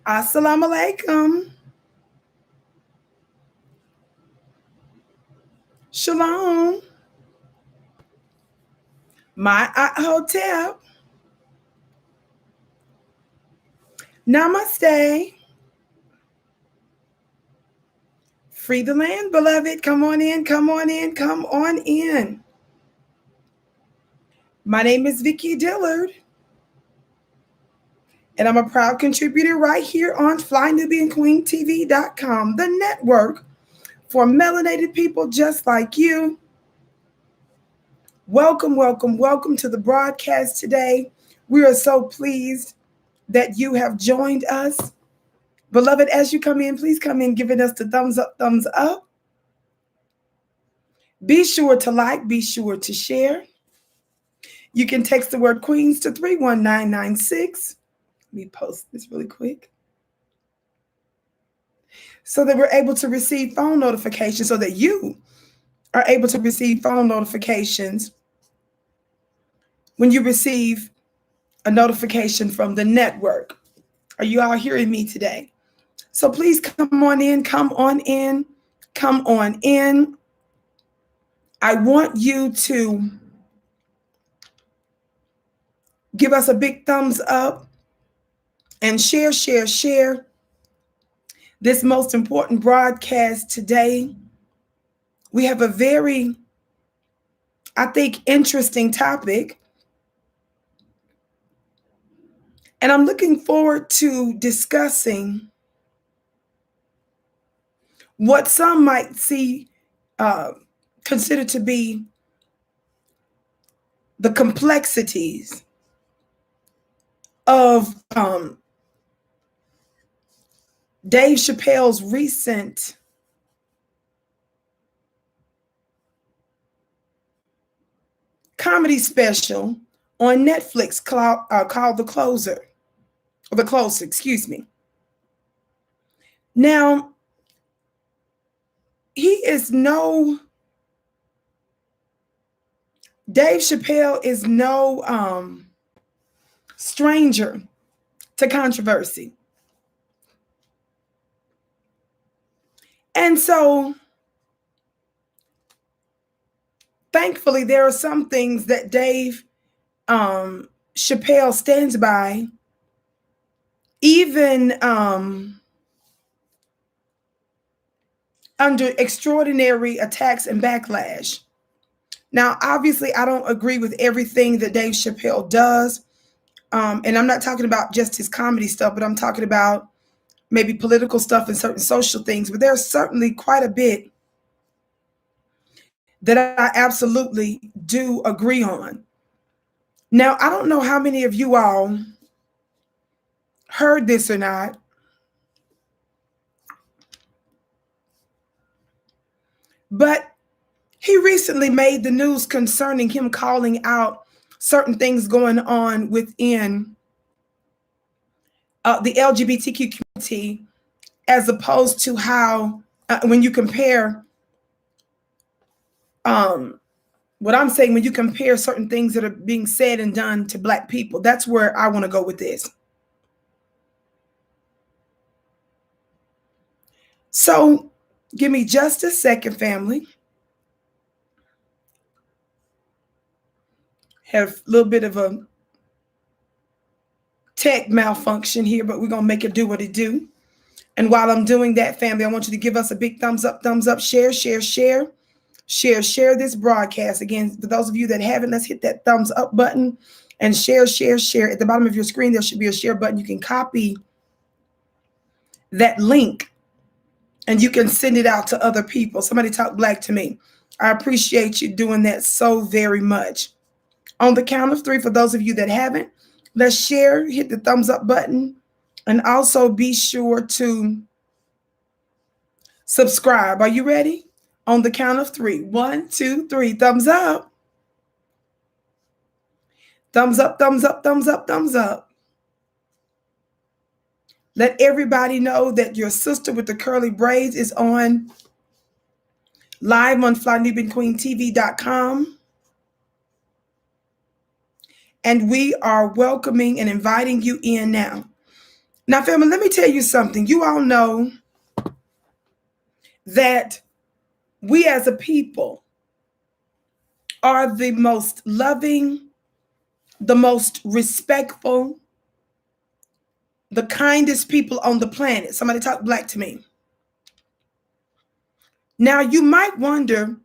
Assalamu alaikum. Shalom. My hotel. Namaste. Free the land, beloved. Come on in, come on in, come on in. My name is Vicki Dillard, and I'm a proud contributor right here on FlyNubianQueenTV.com, the network for melanated people just like you. Welcome, welcome, welcome to the broadcast today. We are so pleased that you have joined us. Beloved, as you come in, please come in giving us the thumbs up, thumbs up. Be sure to like, be sure to share. You can text the word Queens to 31996. Let me post this really quick so that we're able to receive phone notifications, so that you are able to receive phone notifications when you receive a notification from the network. Are you all hearing me today? So please come on in, come on in, come on in. I want you to give us a big thumbs up and share this most important broadcast today. We have a very, I think, interesting topic. And I'm looking forward to discussing what some might consider to be the complexities of Dave Chappelle's recent comedy special on Netflix called The Closer. The Closer, excuse me. Now, Dave Chappelle is no stranger to controversy. And so, thankfully, there are some things that Dave Chappelle stands by, even under extraordinary attacks and backlash. Now, obviously, I don't agree with everything that Dave Chappelle does. And I'm not talking about just his comedy stuff, but I'm talking about maybe political stuff and certain social things. But there's certainly quite a bit that I absolutely do agree on. Now, I don't know how many of you all heard this or not, but he recently made the news concerning him calling out certain things going on within the LGBTQ community, as opposed to how, when you compare, what I'm saying, when you compare certain things that are being said and done to Black people. That's where I want to go with this. So give me just a second, family. Have a little bit of a tech malfunction here, but we're going to make it do what it do. And while I'm doing that, family, I want you to give us a big thumbs up, share this broadcast. Again, for those of you that haven't, let's hit that thumbs up button and share. At the bottom of your screen, there should be a share button. You can copy that link and you can send it out to other people. Somebody talk Black to me. I appreciate you doing that so very much. On the count of 3, for those of you that haven't, let's share, hit the thumbs up button, and also be sure to subscribe. Are you ready? On the count of 3. 1, 2, 3. Thumbs up. Thumbs up, thumbs up, thumbs up, thumbs up. Let everybody know that your sister with the curly braids is on live on FlyNubianQueenTV.com. And we are welcoming and inviting you in now. Now, family, let me tell you something. You all know that we as a people are the most loving, the most respectful, the kindest people on the planet. Somebody talk black to me. Now, you might wonder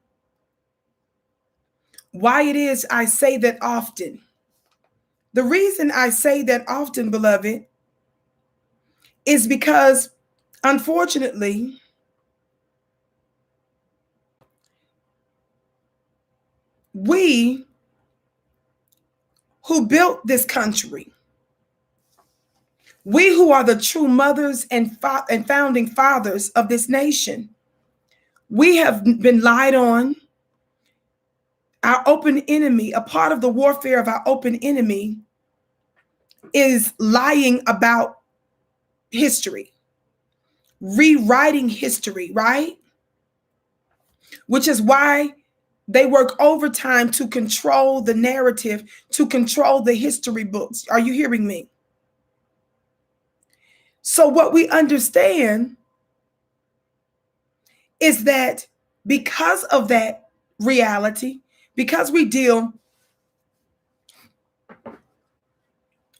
why it is I say that often. The reason I say that often, beloved, is because, unfortunately, we who built this country, we who are the true mothers and founding fathers of this nation, we have been lied on. Our open enemy, a part of the warfare of our open enemy, is lying about history, rewriting history, right? Which is why they work overtime to control the narrative, to control the history books. Are you hearing me? So what we understand is that because of that reality, because we deal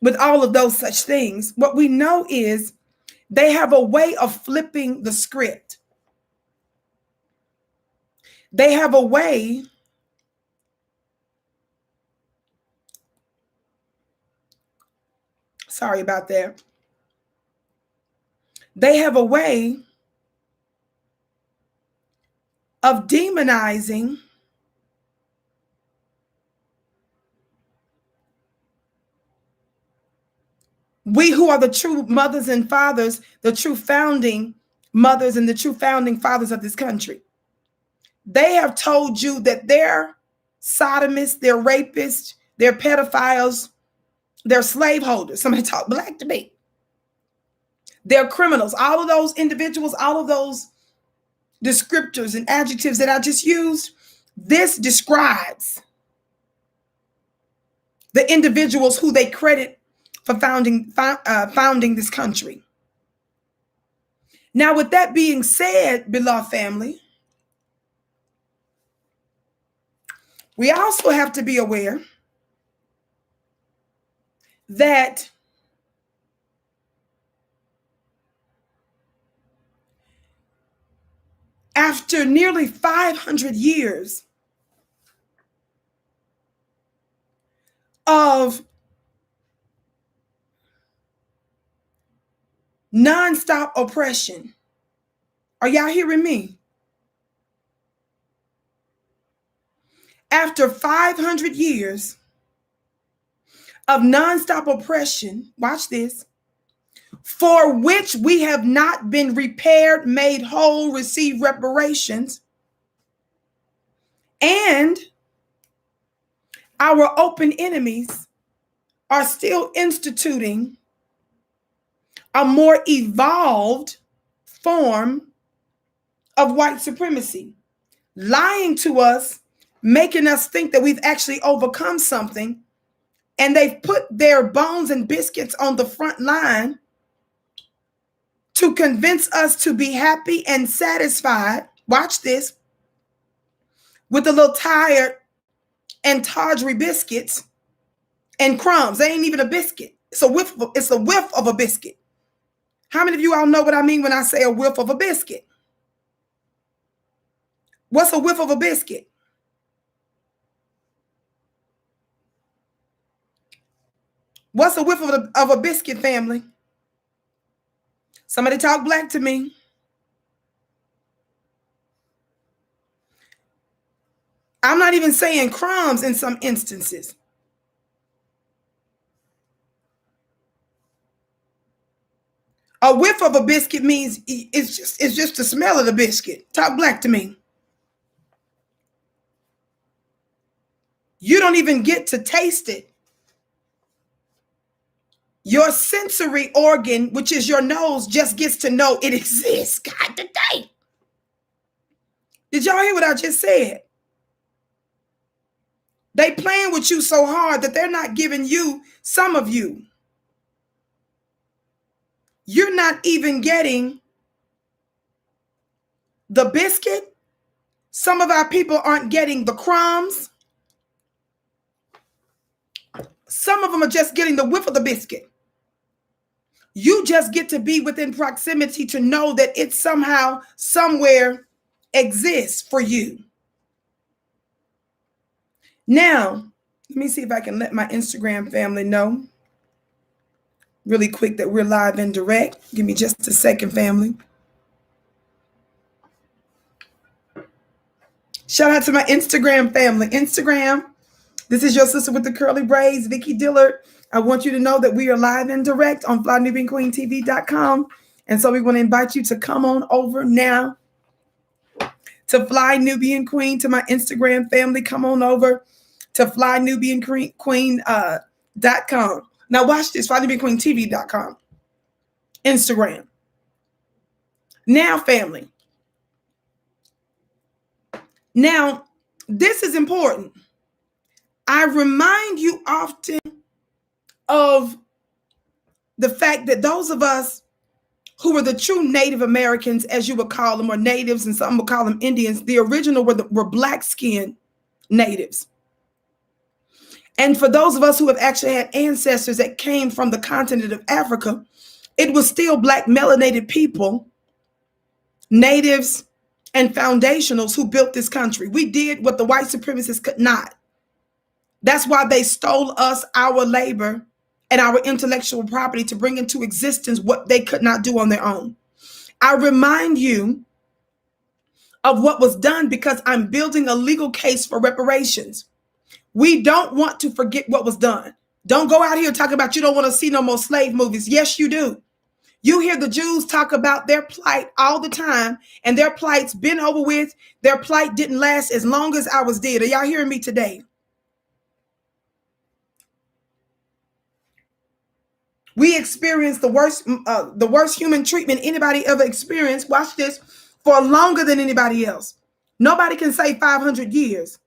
with all of those such things, what we know is they have a way of flipping the script. They have a way sorry about that. They have a way of demonizing we who are the true mothers and fathers, the true founding mothers and the true founding fathers of this country. They have told you that they're sodomists, they're rapists, they're pedophiles, they're slaveholders. Somebody talk black to me. They're criminals. All of those individuals, all of those descriptors and adjectives that I just used, this describes the individuals who they credit for founding this country. Now, with that being said, beloved family, we also have to be aware that after nearly 500 years of nonstop oppression, are y'all hearing me? After 500 years of nonstop oppression, watch this, for which we have not been repaired, made whole, received reparations, and our open enemies are still instituting a more evolved form of white supremacy, lying to us, making us think that we've actually overcome something, and they've put their bones and biscuits on the front line to convince us to be happy and satisfied, watch this, with a little tired and tawdry biscuits and crumbs. They ain't even a biscuit. It's a whiff of a biscuit. How many of you all know what I mean when I say a whiff of a biscuit? What's a whiff of a biscuit? What's a whiff of a biscuit, family? Somebody talk black to me. I'm not even saying crumbs in some instances. A whiff of a biscuit means it's just the smell of the biscuit. Talk black to me. You don't even get to taste it. Your sensory organ, which is your nose, just gets to know it exists. God today. Did y'all hear what I just said? They playing with you so hard that they're not giving you, some of you, You're not even getting the biscuit. Some of our people aren't getting the crumbs. Some of them are just getting the whiff of the biscuit. You just get to be within proximity to know that it somehow, somewhere exists for you. Now, let me see if I can let my Instagram family know really quick that we're live and direct. Give me just a second, family. Shout out to my Instagram family. Instagram, this is your sister with the curly braids, Vicki Dillard. I want you to know that we are live and direct on FlyNubianQueenTV.com. And so we want to invite you to come on over now to Fly Nubian Queen, to my Instagram family. Come on over to FlyNubianQueen.com. Now watch this, FlyNubianQueenTV.com. Instagram. Now, family. Now, this is important. I remind you often of the fact that those of us who were the true Native Americans, as you would call them, or natives, and some would call them Indians, the original were black-skinned natives. And for those of us who have actually had ancestors that came from the continent of Africa, it was still black melanated people, natives, and foundationals who built this country. We did what the white supremacists could not. That's why they stole us, our labor, and our intellectual property to bring into existence what they could not do on their own. I remind you of what was done because I'm building a legal case for reparations. We don't want to forget what was done. Don't go out here talking about you don't want to see no more slave movies. Yes, you do. You hear the Jews talk about their plight all the time, and their plight's been over with. Their plight didn't last as long as I was dead. Are y'all hearing me today? We experienced the worst human treatment anybody ever experienced. Watch this, for longer than anybody else. Nobody can say 500 years.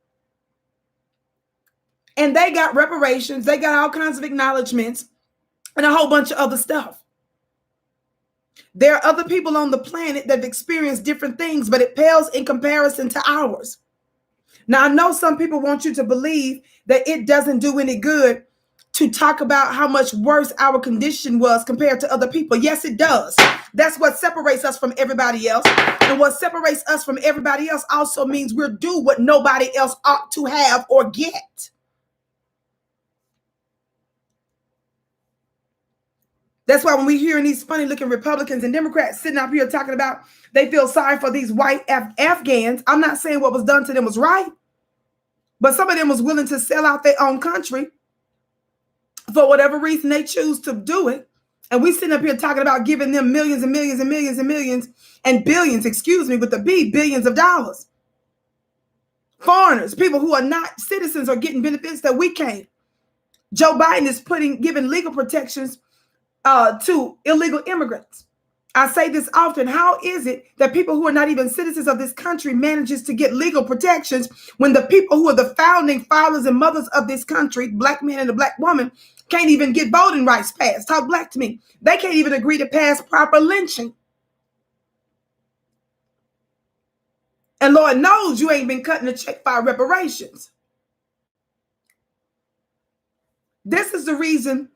And they got reparations. They got all kinds of acknowledgments and a whole bunch of other stuff. There are other people on the planet that have experienced different things, but it pales in comparison to ours. Now, I know some people want you to believe that it doesn't do any good to talk about how much worse our condition was compared to other people. Yes, it does. That's what separates us from everybody else. And what separates us from everybody else also means we're due what nobody else ought to have or get. That's why when we hearing these funny looking Republicans and Democrats sitting up here talking about they feel sorry for these white Afghans, I'm not saying what was done to them was right, but some of them was willing to sell out their own country for whatever reason they choose to do it. And we sitting up here talking about giving them millions and millions and millions and millions and billions, excuse me, with the B, billions of dollars. Foreigners, people who are not citizens, are getting benefits that we can't. Joe Biden is giving legal protections to illegal immigrants. I say this often. How is it that people who are not even citizens of this country manages to get legal protections when the people who are the founding fathers and mothers of this country, black men and a black woman, can't even get voting rights passed? Talk black to me. They can't even agree to pass proper lynching. And Lord knows you ain't been cutting a check for reparations. This is the reason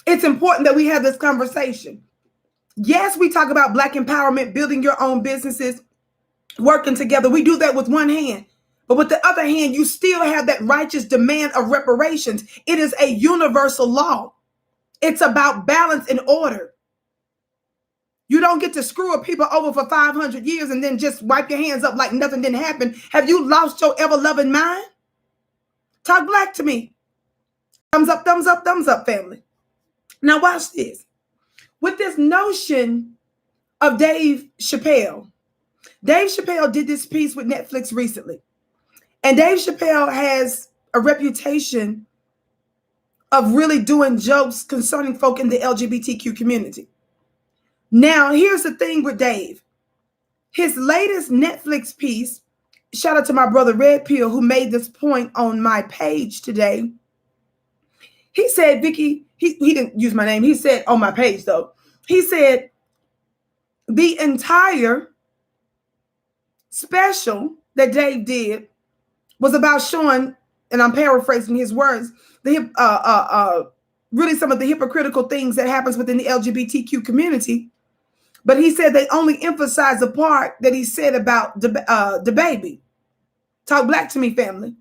it's important that we have this conversation. Yes, we talk about black empowerment, building your own businesses, working together. We do that with one hand. But with the other hand, you still have that righteous demand of reparations. It is a universal law. It's about balance and order. You don't get to screw up people over for 500 years and then just wipe your hands up like nothing didn't happen. Have you lost your ever-loving mind? Talk black to me. Thumbs up, family. Now watch this. With this notion of Dave Chappelle did this piece with Netflix recently. And Dave Chappelle has a reputation of really doing jokes concerning folk in the LGBTQ community. Now, here's the thing with Dave. His latest Netflix piece, shout out to my brother Red Pill, who made this point on my page today. He said, Vicki, he didn't use my name. He said on my page, though, He said the entire special that Dave did was about showing, and I'm paraphrasing his words, really some of the hypocritical things that happens within the LGBTQ community. But he said they only emphasized the part that he said about DaBaby. Talk black to me, family.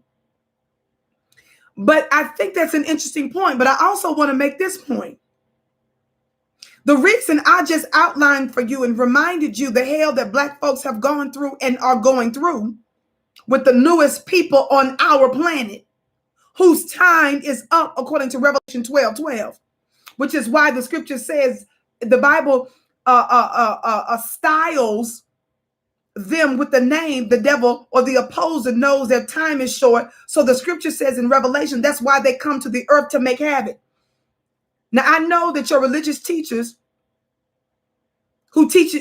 But I think that's an interesting point. But I also want to make this point. The reason I just outlined for you and reminded you the hell that black folks have gone through and are going through with the newest people on our planet, whose time is up according to Revelation 12:12, which is why the scripture says the Bible styles them with the name, the devil or the opposer knows their time is short. So the scripture says in Revelation, that's why they come to the earth to make havoc. Now, I know that your religious teachers who teach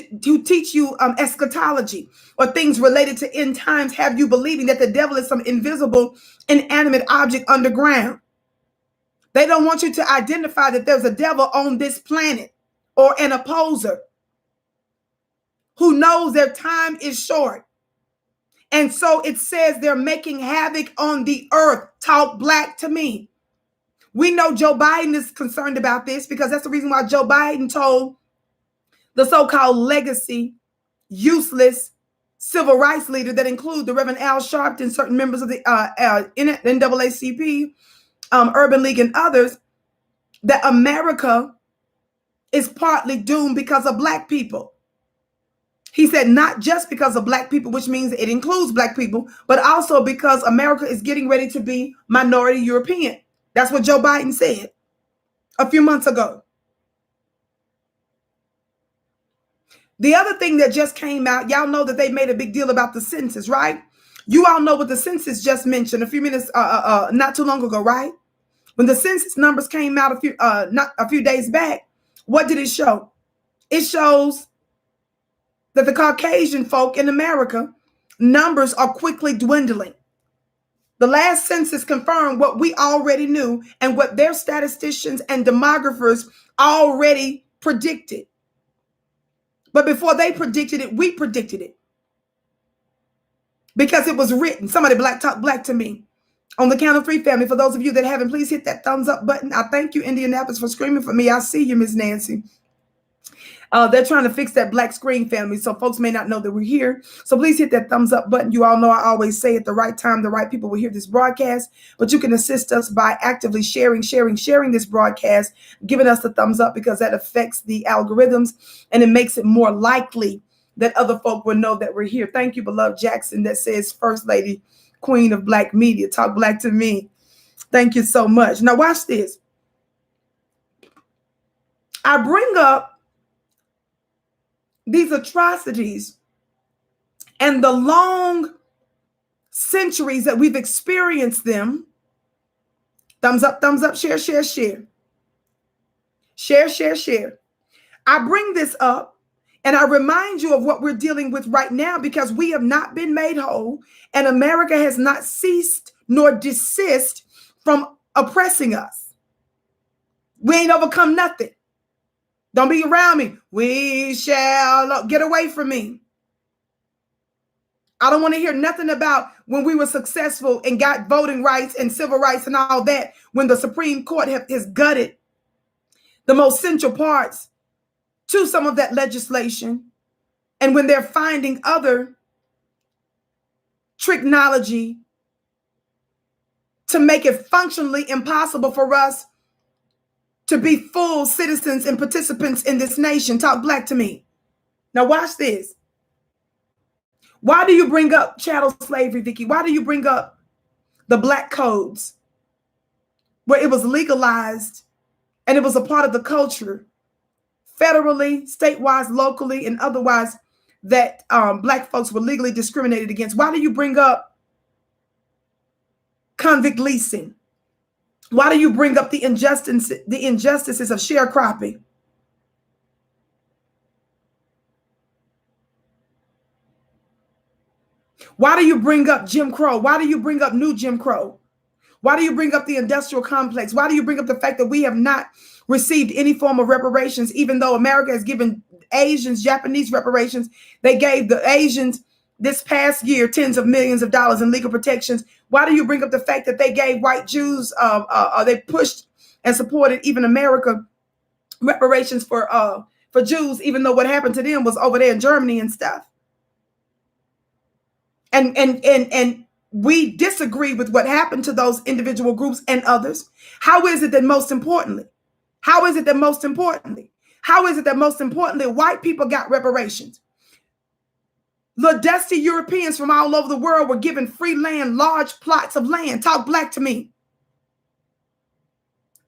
you eschatology or things related to end times have you believing that the devil is some invisible, inanimate object underground. They don't want you to identify that there's a devil on this planet or an opposer who knows their time is short. And so it says they're making havoc on the earth. Talk black to me. We know Joe Biden is concerned about this because that's the reason why Joe Biden told the so-called legacy, useless civil rights leader that include the Reverend Al Sharpton, certain members of the NAACP, Urban League, and others, that America is partly doomed because of black people. He said not just because of black people, which means it includes black people, but also because America is getting ready to be minority European. That's what Joe Biden said a few months ago. The other thing that just came out, y'all know that they made a big deal about the census, right? You all know what the census just mentioned a few minutes, not too long ago, right? When the census numbers came out a few days back, what did it show? It shows that the Caucasian folk in America numbers are quickly dwindling. The last census confirmed what we already knew and what their statisticians and demographers already predicted. But before they predicted it, we predicted it. Because it was written. Somebody talk black to me. On the count of three, family, for those of you that haven't, please hit that thumbs up button. I thank you, Indianapolis, for screaming for me. I see you, Miss Nancy. They're trying to fix that black screen, family, so folks may not know that we're here. So please hit that thumbs up button. You all know I always say at the right time, the right people will hear this broadcast. But you can assist us by actively sharing this broadcast, giving us the thumbs up because that affects the algorithms and it makes it more likely that other folk will know that we're here. Thank you, beloved Jackson, that says First Lady, Queen of Black Media. Talk black to me. Thank you so much. Now watch this. I bring up these atrocities and the long centuries that we've experienced them. Thumbs up, share, share, share. Share, share, share. I bring this up and I remind you of what we're dealing with right now because we have not been made whole and America has not ceased nor desist from oppressing us. We ain't overcome nothing. Don't be around me. We shall get away from me. I don't want to hear nothing about when we were successful and got voting rights and civil rights and all that, when the Supreme Court has gutted the most central parts to some of that legislation. And when they're finding other technology to make it functionally impossible for us to be full citizens and participants in this nation. Talk black to me. Now watch this. Why do you bring up chattel slavery, Vicki? Why do you bring up the black codes where it was legalized and it was a part of the culture federally, statewide, locally, and otherwise that black folks were legally discriminated against? Why do you bring up convict leasing? Why do you bring up the injustices of sharecropping? Why do you bring up Jim Crow? Why do you bring up new Jim Crow? Why do you bring up the industrial complex? Why do you bring up the fact that we have not received any form of reparations, even though America has given Asians, Japanese reparations? They gave the Asians this past year tens of millions of dollars in legal protections. Why do you bring up the fact that they gave white Jews, they pushed and supported even America reparations for Jews, even though what happened to them was over there in Germany and stuff? And we disagree with what happened to those individual groups and others. How is it that most importantly, white people got reparations? The dusty Europeans from all over the world were given free land, large plots of land. Talk black to me.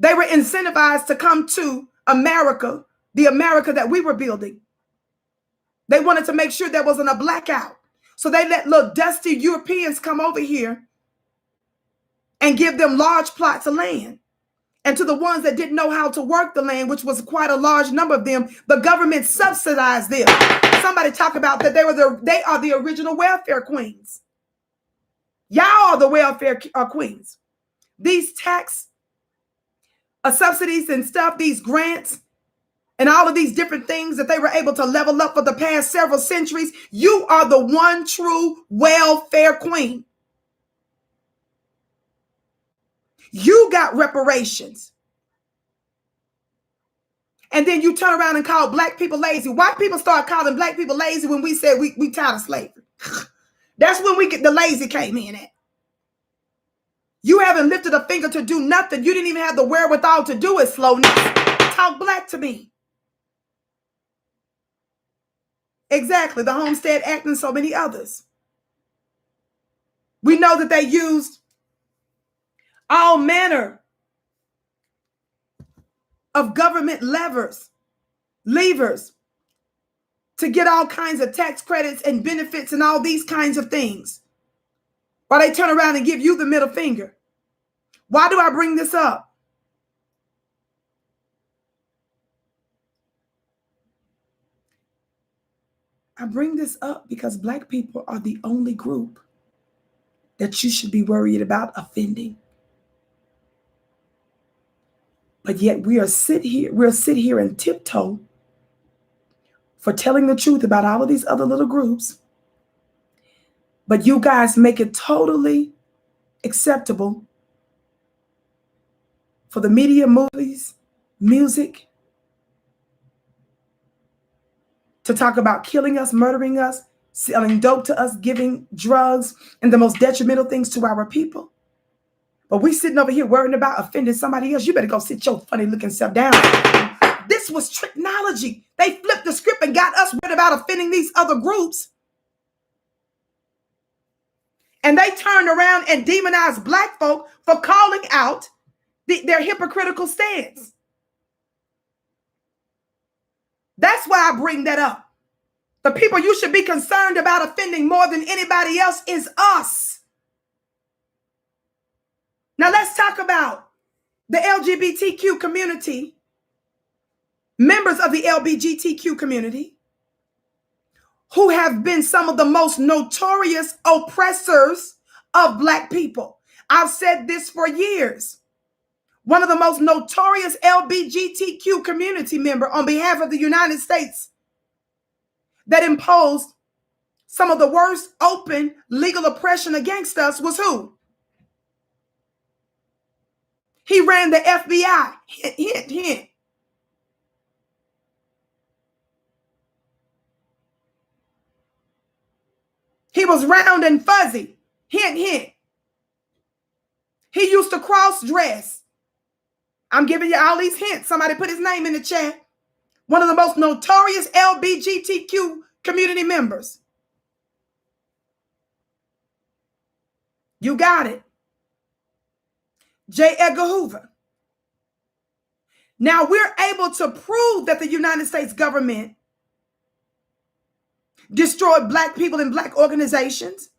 They were incentivized to come to America, the America that we were building. They wanted to make sure there wasn't a blackout. So they let little dusty Europeans come over here and give them large plots of land. And to the ones that didn't know how to work the land, which was quite a large number of them, the government subsidized them. Somebody talk about that they are the original welfare queens. Y'all are the welfare queens. These tax subsidies and stuff, these grants, and all of these different things that they were able to level up for the past several centuries, you are the one true welfare queen. You got reparations. And then you turn around and call black people lazy. White people start calling black people lazy when we said we tired of slavery. That's when the lazy came in at. You haven't lifted a finger to do nothing. You didn't even have the wherewithal to do it, slowness. Talk black to me. Exactly, the Homestead Act and so many others. We know that they used all manner of government levers to get all kinds of tax credits and benefits and all these kinds of things, while they turn around and give you the middle finger. Why do I bring this up? I bring this up because black people are the only group that you should be worried about offending. But yet we'll sit here and tiptoe for telling the truth about all of these other little groups. But you guys make it totally acceptable for the media, movies, music, to talk about killing us, murdering us, selling dope to us, giving drugs, and the most detrimental things to our people. But we sitting over here worrying about offending somebody else. You better go sit your funny looking self down. This was technology. They flipped the script and got us worried about offending these other groups. And they turned around and demonized black folk for calling out their hypocritical stance. That's why I bring that up. The people you should be concerned about offending more than anybody else is us. Now let's talk about the LGBTQ community, members of the LGBTQ community, who have been some of the most notorious oppressors of black people. I've said this for years. One of the most notorious LGBTQ community member on behalf of the United States that imposed some of the worst open legal oppression against us was who? He ran the FBI. Hint, hint, hint. He was round and fuzzy. Hint, hint. He used to cross-dress. I'm giving you all these hints. Somebody put his name in the chat. One of the most notorious LGBTQ community members. You got it. J. Edgar Hoover. Now we're able to prove that the United States government destroyed black people and black organizations.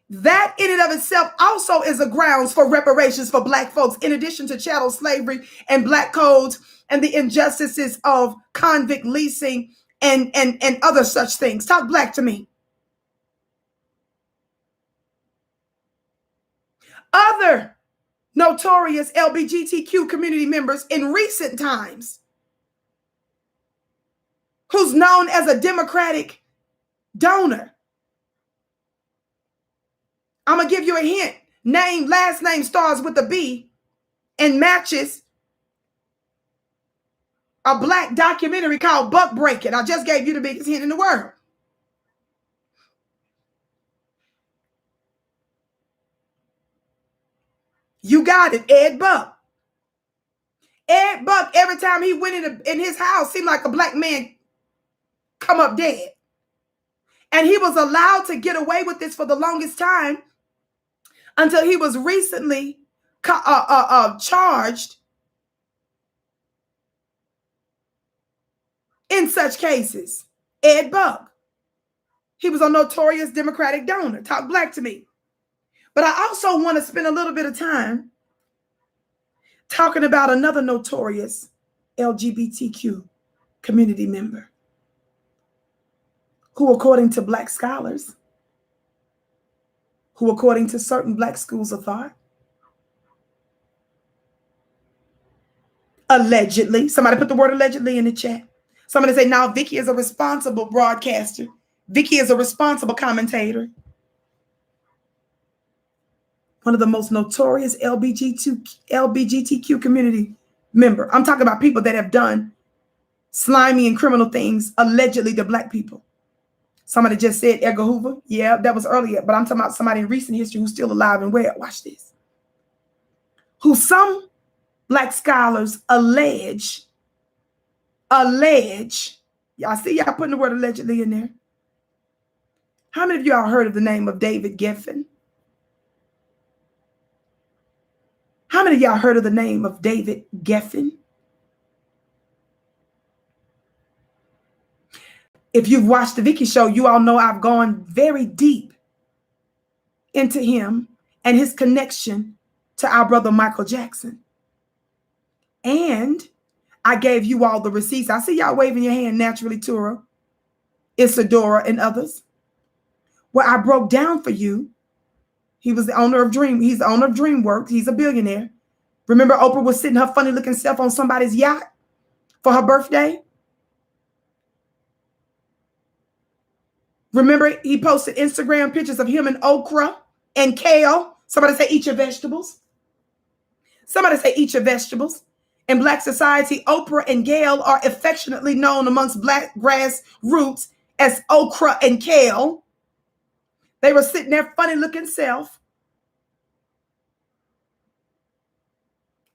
That in and of itself also is a grounds for reparations for black folks, in addition to chattel slavery and black codes and the injustices of convict leasing and other such things. Talk black to me. Other notorious LGBTQ community members in recent times, who's known as a Democratic donor. I'm going to give you a hint. Last name starts with a B and matches a black documentary called Buck Breaking. I just gave you the biggest hint in the world. You got it, Ed Buck. Ed Buck, every time he went in his house, seemed like a black man come up dead. And he was allowed to get away with this for the longest time until he was recently charged in such cases. Ed Buck. He was a notorious Democratic donor. Talk black to me. But I also want to spend a little bit of time talking about another notorious LGBTQ community member who, according to black scholars, who, according to certain black schools of thought, allegedly, somebody put the word allegedly in the chat. Somebody say, now Vicki is a responsible broadcaster. Vicki is a responsible commentator. One of the most notorious LGBTQ community member. I'm talking about people that have done slimy and criminal things allegedly to black people. Somebody just said Edgar Hoover. Yeah, that was earlier, but I'm talking about somebody in recent history who's still alive and well. Watch this. Who some black scholars allege, y'all see y'all putting the word allegedly in there. How many of y'all heard of the name of David Geffen? How many of y'all heard of the name of David Geffen? If you've watched the Vicki show, you all know I've gone very deep into him and his connection to our brother Michael Jackson. And I gave you all the receipts. I see y'all waving your hand naturally, Tura, Isadora, and others. Where I broke down for you. He's the owner of DreamWorks. He's a billionaire. Remember Oprah was sitting her funny looking self on somebody's yacht for her birthday? Remember he posted Instagram pictures of him and okra and kale. Somebody say eat your vegetables. Somebody say eat your vegetables. In black society, Oprah and Gail are affectionately known amongst black grassroots as okra and kale. They were sitting there funny looking self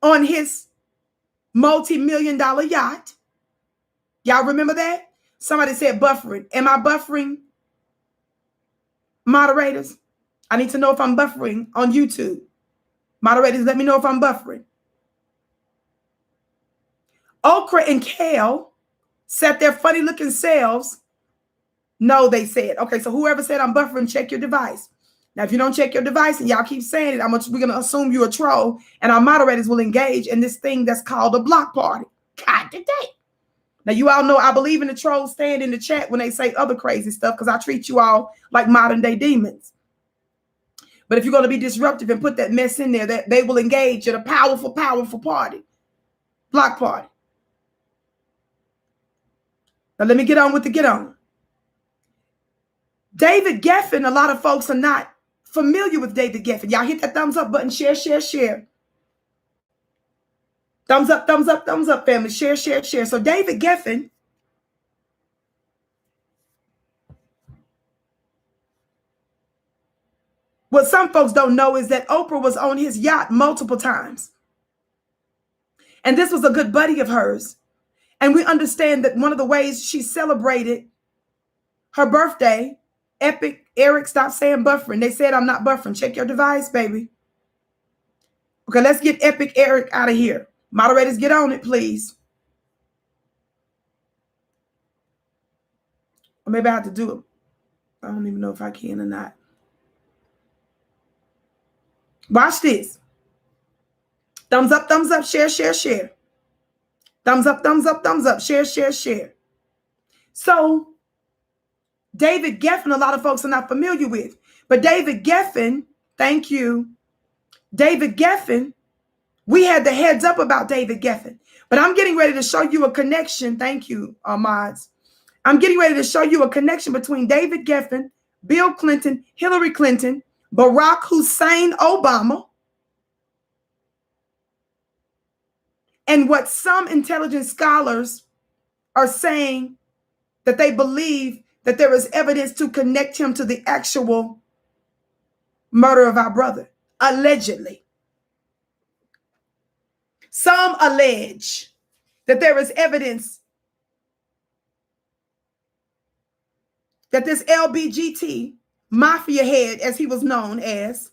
on his multi-million-dollar yacht. Y'all remember that? Somebody said buffering. Am I buffering? Moderators, I need to know if I'm buffering on YouTube. Moderators, let me know if I'm buffering. Okra and kale sat their funny looking selves. No, they said. Okay, so whoever said I'm buffering, check your device. Now, if you don't check your device and y'all keep saying it, we're going to assume you're a troll, and our moderators will engage in this thing that's called a block party. God today. Now, you all know I believe in the trolls stand in the chat when they say other crazy stuff because I treat you all like modern day demons. But if you're going to be disruptive and put that mess in there, that they will engage in a powerful, powerful party. Block party. Now, let me get on with the get on. David Geffen, a lot of folks are not familiar with David Geffen. Y'all hit that thumbs up button. Share, share, share. Thumbs up, thumbs up, thumbs up, family. Share, share, share. So David Geffen what some folks don't know is that Oprah was on his yacht multiple times. And this was a good buddy of hers. And we understand that one of the ways she celebrated her birthday, Epic, Eric, stop saying buffering. They said I'm not buffering. Check your device, baby. Okay, let's get Epic Eric out of here. Moderators, get on it, please. Or maybe I have to do it. I don't even know if I can or not. Watch this. Thumbs up, share, share, share. Thumbs up, share, share, share. So, David Geffen, a lot of folks are not familiar with. But David Geffen, thank you. David Geffen We had the heads up about David Geffen. But I'm getting ready to show you a connection. Thank you, mods. I'm getting ready to show you a connection between David Geffen, Bill Clinton, Hillary Clinton, Barack Hussein Obama, and what some intelligence scholars are saying that they believe that there is evidence to connect him to the actual murder of our brother, allegedly. Some allege that there is evidence that this LGBT mafia head, as he was known as,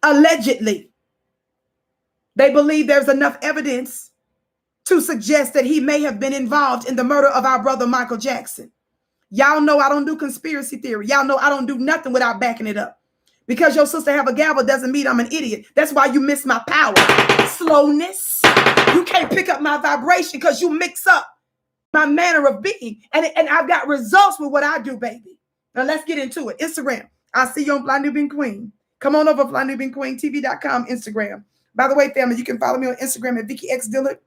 allegedly, they believe there's enough evidence to suggest that he may have been involved in the murder of our brother Michael Jackson. Y'all know I don't do conspiracy theory. Y'all know I don't do nothing without backing it up. Because your sister have a gavel doesn't mean I'm an idiot. That's why you miss my power. Slowness. You can't pick up my vibration because you mix up my manner of being. And I've got results with what I do, baby. Now let's get into it. Instagram. I'll see you on Fly Nubian Queen. Come on over, FlyNubianQueenTV.com, Instagram. By the way, family, you can follow me on Instagram at Vicki X Dillard.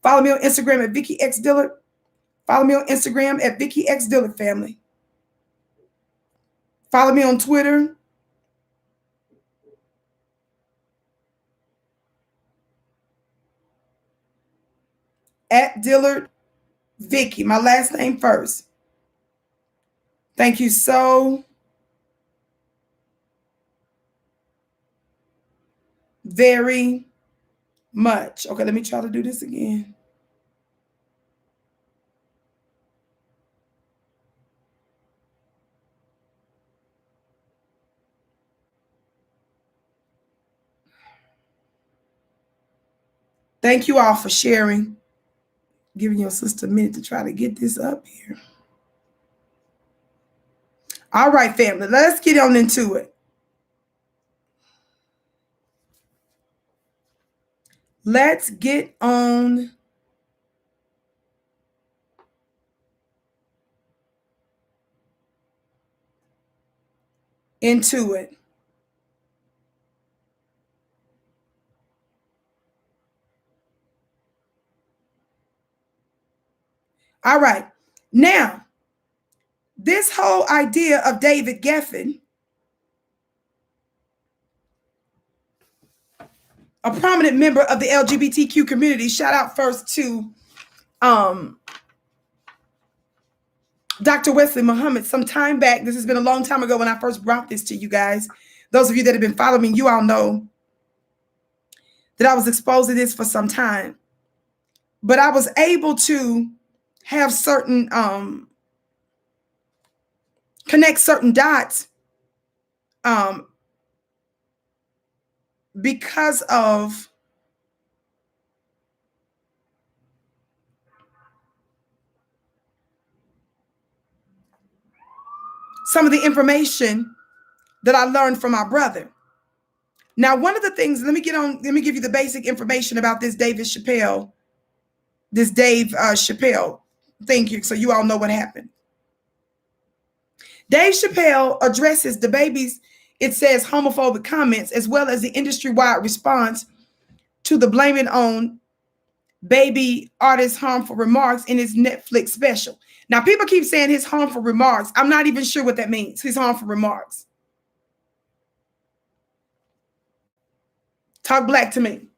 Follow me on Instagram at Vicki X Dillard. Follow me on Instagram at Vicki X Dillard, family. Follow me on Twitter. At Dillard Vicki, my last name first. Thank you so very much. Okay, let me try to do this again. Thank you all for sharing. Giving your sister a minute to try to get this up here. All right, family, let's get on into it. Let's get on into it. All right. Now, this whole idea of David Geffen, a prominent member of the LGBTQ community, shout out first to Dr. Wesley Muhammad some time back. This has been a long time ago when I first brought this to you guys. Those of you that have been following me, you all know that I was exposed to this for some time. But I was able to have certain, connect certain dots because of some of the information that I learned from my brother. Now, one of the things, let me give you the basic information about this Dave Chappelle Thank you. So you all know what happened. Dave Chappelle addresses DaBaby's, it says, homophobic comments, as well as the industry-wide response to the Blame It On Baby artist's harmful remarks in his Netflix special. Now, people keep saying his harmful remarks. I'm not even sure what that means, his harmful remarks. Talk black to me.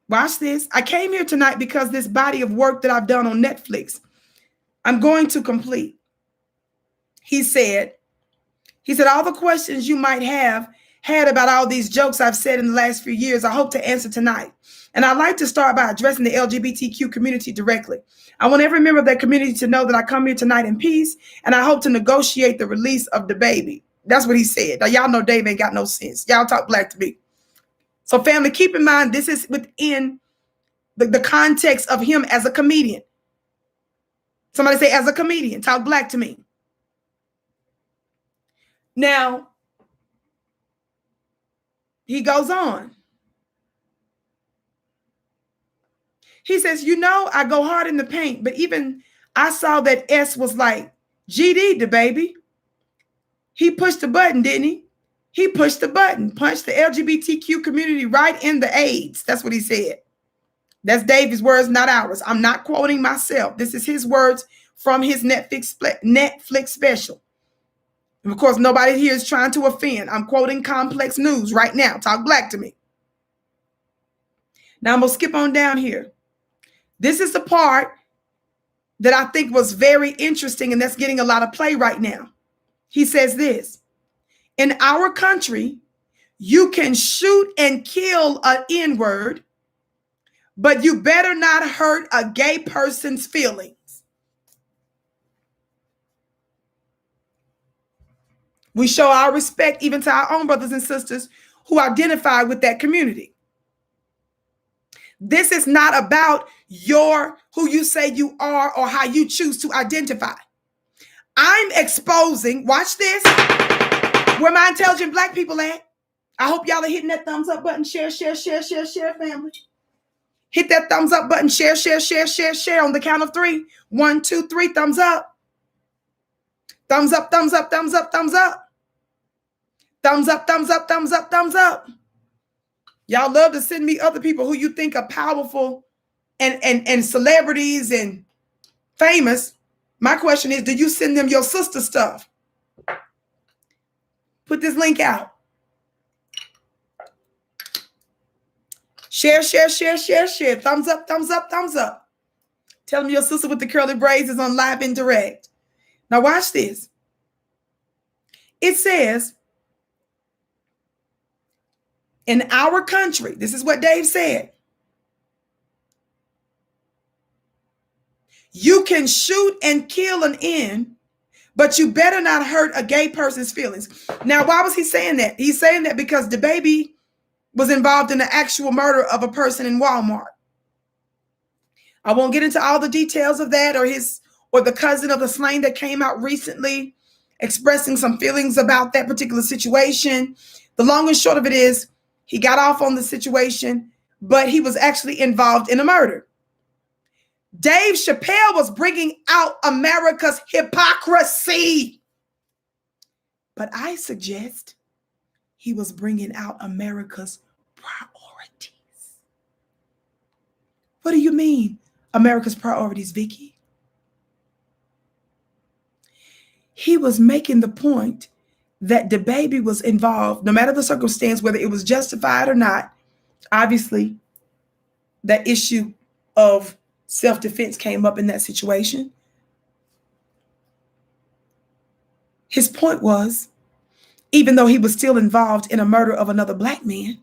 Watch this. I came here tonight because this body of work that I've done on Netflix, I'm going to complete. He said, all the questions you might have had about all these jokes I've said in the last few years, I hope to answer tonight. And I'd like to start by addressing the LGBTQ community directly. I want every member of that community to know that I come here tonight in peace, and I hope to negotiate the release of DaBaby. That's what he said. Now, y'all know Dave ain't got no sense. Y'all talk black to me. So, family, keep in mind, this is within the context of him as a comedian. Somebody say, as a comedian, talk black to me. Now, he goes on. He says, I go hard in the paint, but even I saw that S was like GD, DaBaby. He pushed the button, didn't he? He pushed the button, punched the LGBTQ community right in the AIDS. That's what he said. That's David's words, not ours. I'm not quoting myself. This is his words from his Netflix special. And of course, nobody here is trying to offend. I'm quoting Complex News right now. Talk black to me. Now I'm going to skip on down here. This is the part that I think was very interesting, and that's getting a lot of play right now. He says this: in our country, you can shoot and kill an N-word, but you better not hurt a gay person's feelings. We show our respect even to our own brothers and sisters who identify with that community. This is not about who you say you are or how you choose to identify. I'm exposing, watch this, where my intelligent black people at. I hope y'all are hitting that thumbs up button. Share, family. Hit that thumbs up button. Share on the count of 3. 1, 2, 3, thumbs up. Thumbs up, thumbs up, thumbs up, thumbs up. Thumbs up, thumbs up, thumbs up, thumbs up. Y'all love to send me other people who you think are powerful and celebrities and famous. My question is, do you send them your sister stuff? Put this link out. Share. Thumbs up, thumbs up, thumbs up. Tell them your sister with the curly braids is on live and direct. Now watch this. It says, in our country, this is what Dave said, you can shoot and kill an N, but you better not hurt a gay person's feelings. Now, why was he saying that? He's saying that because DaBaby was involved in the actual murder of a person in Walmart. I won't get into all the details of that, or the cousin of the slain that came out recently expressing some feelings about that particular situation. The long and short of it is, he got off on the situation, but he was actually involved in a murder. Dave Chappelle was bringing out America's hypocrisy. But I suggest he was bringing out America's priorities. What do you mean, America's priorities, Vicki? He was making the point that DaBaby was involved, no matter the circumstance, whether it was justified or not. Obviously, that issue of self-defense came up in that situation. His point was, even though he was still involved in a murder of another black man,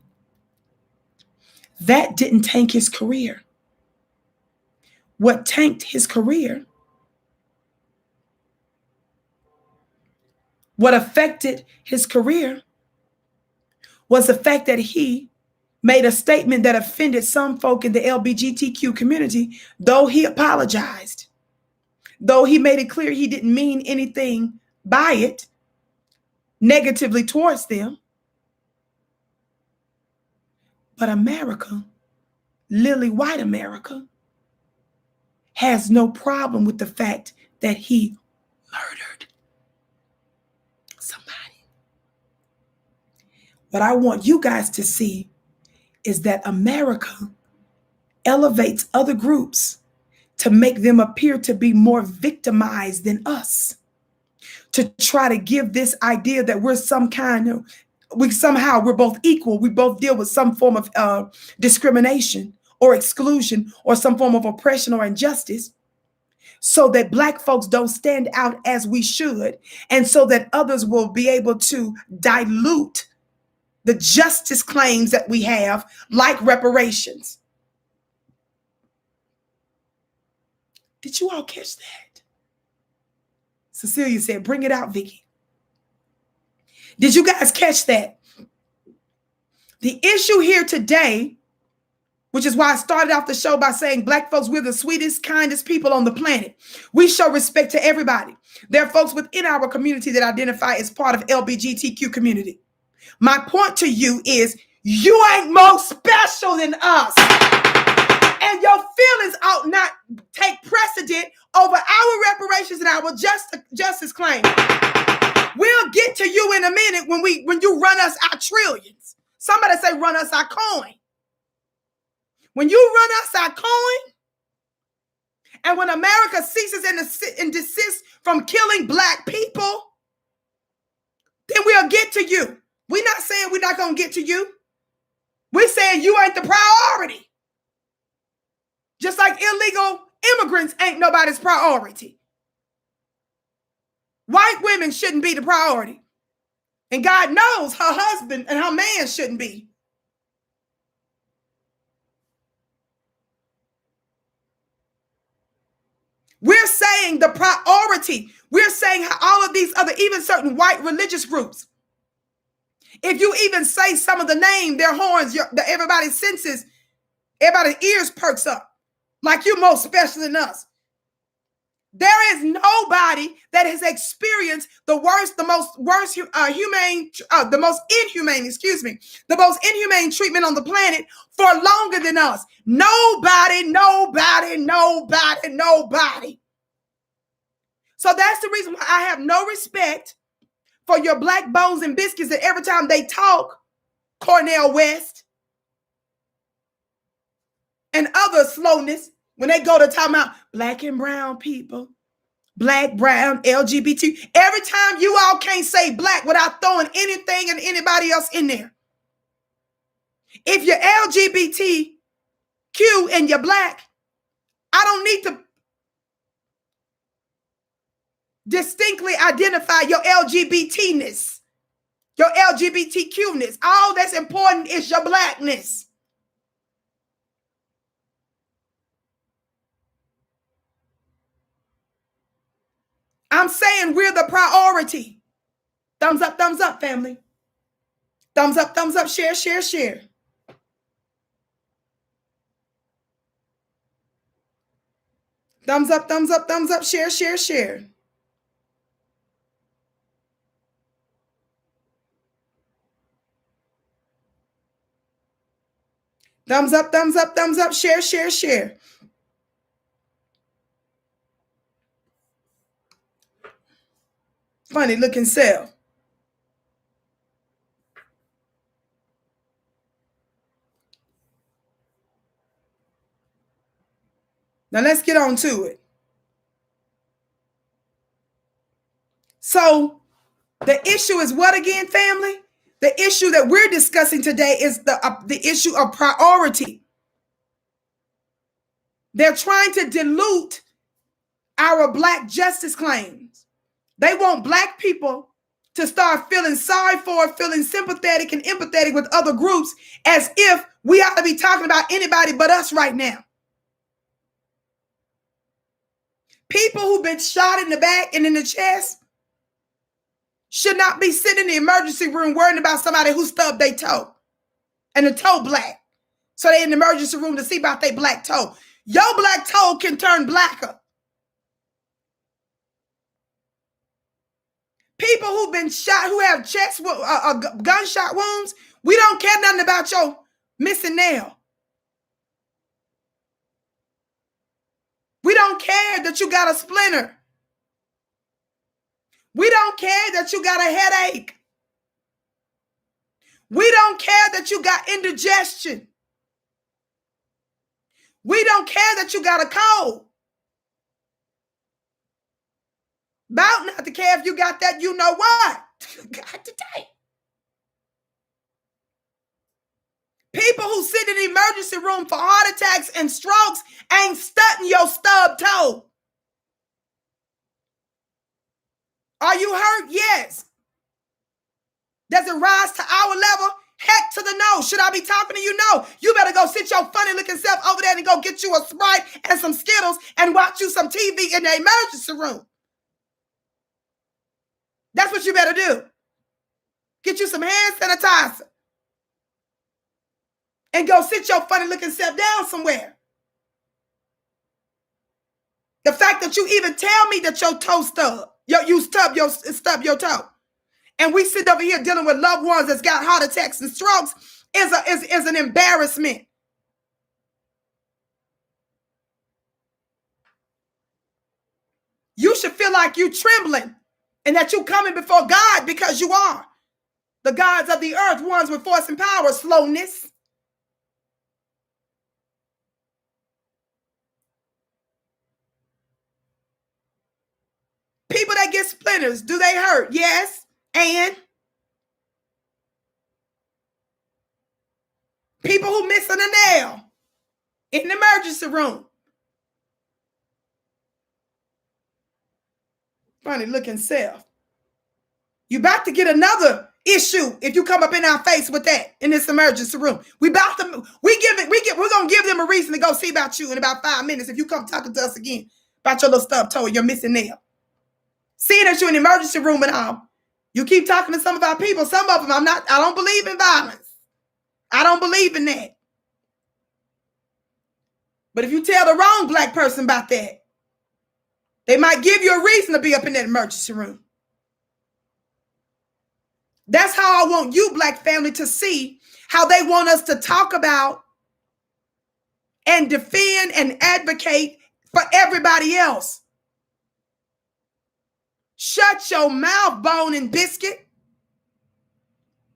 that didn't tank his career. What tanked his career, what affected his career, was the fact that he made a statement that offended some folk in the LGBTQ community, though he apologized, though he made it clear he didn't mean anything by it negatively towards them. But America, lily white America, has no problem with the fact that he murdered somebody. What I want you guys to see is that America elevates other groups to make them appear to be more victimized than us, to try to give this idea that we're we're both equal. We both deal with some form of discrimination or exclusion or some form of oppression or injustice, so that black folks don't stand out as we should, and so that others will be able to dilute the justice claims that we have, like reparations. Did you all catch that? Cecilia said, bring it out, Vicki. Did you guys catch that? The issue here today, which is why I started off the show by saying black folks, we're the sweetest, kindest people on the planet. We show respect to everybody. There are folks within our community that identify as part of LGBTQ community. My point to you is, you ain't more special than us. And your feelings ought not take precedent over our reparations and our justice claim. We'll get to you in a minute when you run us our trillions. Somebody say run us our coin. When you run us our coin, and when America ceases and desists from killing Black people, then we'll get to you. We're not saying we're not going to get to you. We're saying you ain't the priority. Just like illegal immigrants ain't nobody's priority. White women shouldn't be the priority. And God knows her husband and her man shouldn't be. We're saying the priority. We're saying how all of these other, even certain white religious groups, if you even say some of the name, their horns, everybody's senses, everybody's ears perks up. Like you most special than us. There is nobody that has experienced the most inhumane treatment on the planet for longer than us. Nobody. So that's the reason why I have no respect for your black bones and biscuits that every time they talk, Cornel West and other slowness, when they go to talk about Black and brown people, Black, brown, LGBT, every time you all can't say Black without throwing anything and anybody else in there. If you're LGBTQ and you're Black, I don't need to distinctly identify your LGBTness, your LGBTQness. All that's important is your Blackness. I'm saying we're the priority. Thumbs up, family. Thumbs up, share. Thumbs up, share. Thumbs up, share. Funny looking self. Now let's get on to it. So the issue is what again, family? The issue that we're discussing today is the issue of priority. They're trying to dilute our Black justice claims. They want Black people to start feeling sorry for, feeling sympathetic and empathetic with other groups as if we ought to be talking about anybody but us right now. People who've been shot in the back and in the chest should not be sitting in the emergency room worrying about somebody who stubbed their toe and the toe black. So they're in the emergency room to see about their black toe. Your black toe can turn blacker. People who've been shot, who have chest gunshot wounds, we don't care nothing about your missing nail. We don't care that you got a splinter. We don't care that you got a headache. We don't care that you got indigestion. We don't care that you got a cold. About not to care if you got that, you know what? God today. People who sit in the emergency room for heart attacks and strokes ain't studying your stub toe. Are you hurt? Yes. Does it rise to our level? Heck to the no. Should I be talking to you? No. You better go sit your funny looking self over there and go get you a Sprite and some Skittles and watch you some TV in the emergency room. That's what you better do. Get you some hand sanitizer. And go sit your funny looking self down somewhere. The fact that you even tell me that your toe stub, you stub your toe. And we sit over here dealing with loved ones that's got heart attacks and strokes is an embarrassment. You should feel like you trembling and that you coming before God, because you are. The gods of the earth, ones with force and power, slowness. People that get splinters, do they hurt? Yes. And people who missing a nail in the emergency room. Funny looking self. You about to get another issue if you come up in our face with that in this emergency room. We're gonna give them a reason to go see about you in about 5 minutes if you come talking to us again about your little stub toe and your missing nail. Seeing that you're in the emergency room and all, you keep talking to some of our people. Some of them, I don't believe in violence. I don't believe in that. But if you tell the wrong black person about that, they might give you a reason to be up in that emergency room. That's how I want you, black family, to see how they want us to talk about and defend and advocate for everybody else. Shut your mouth, bone and biscuit.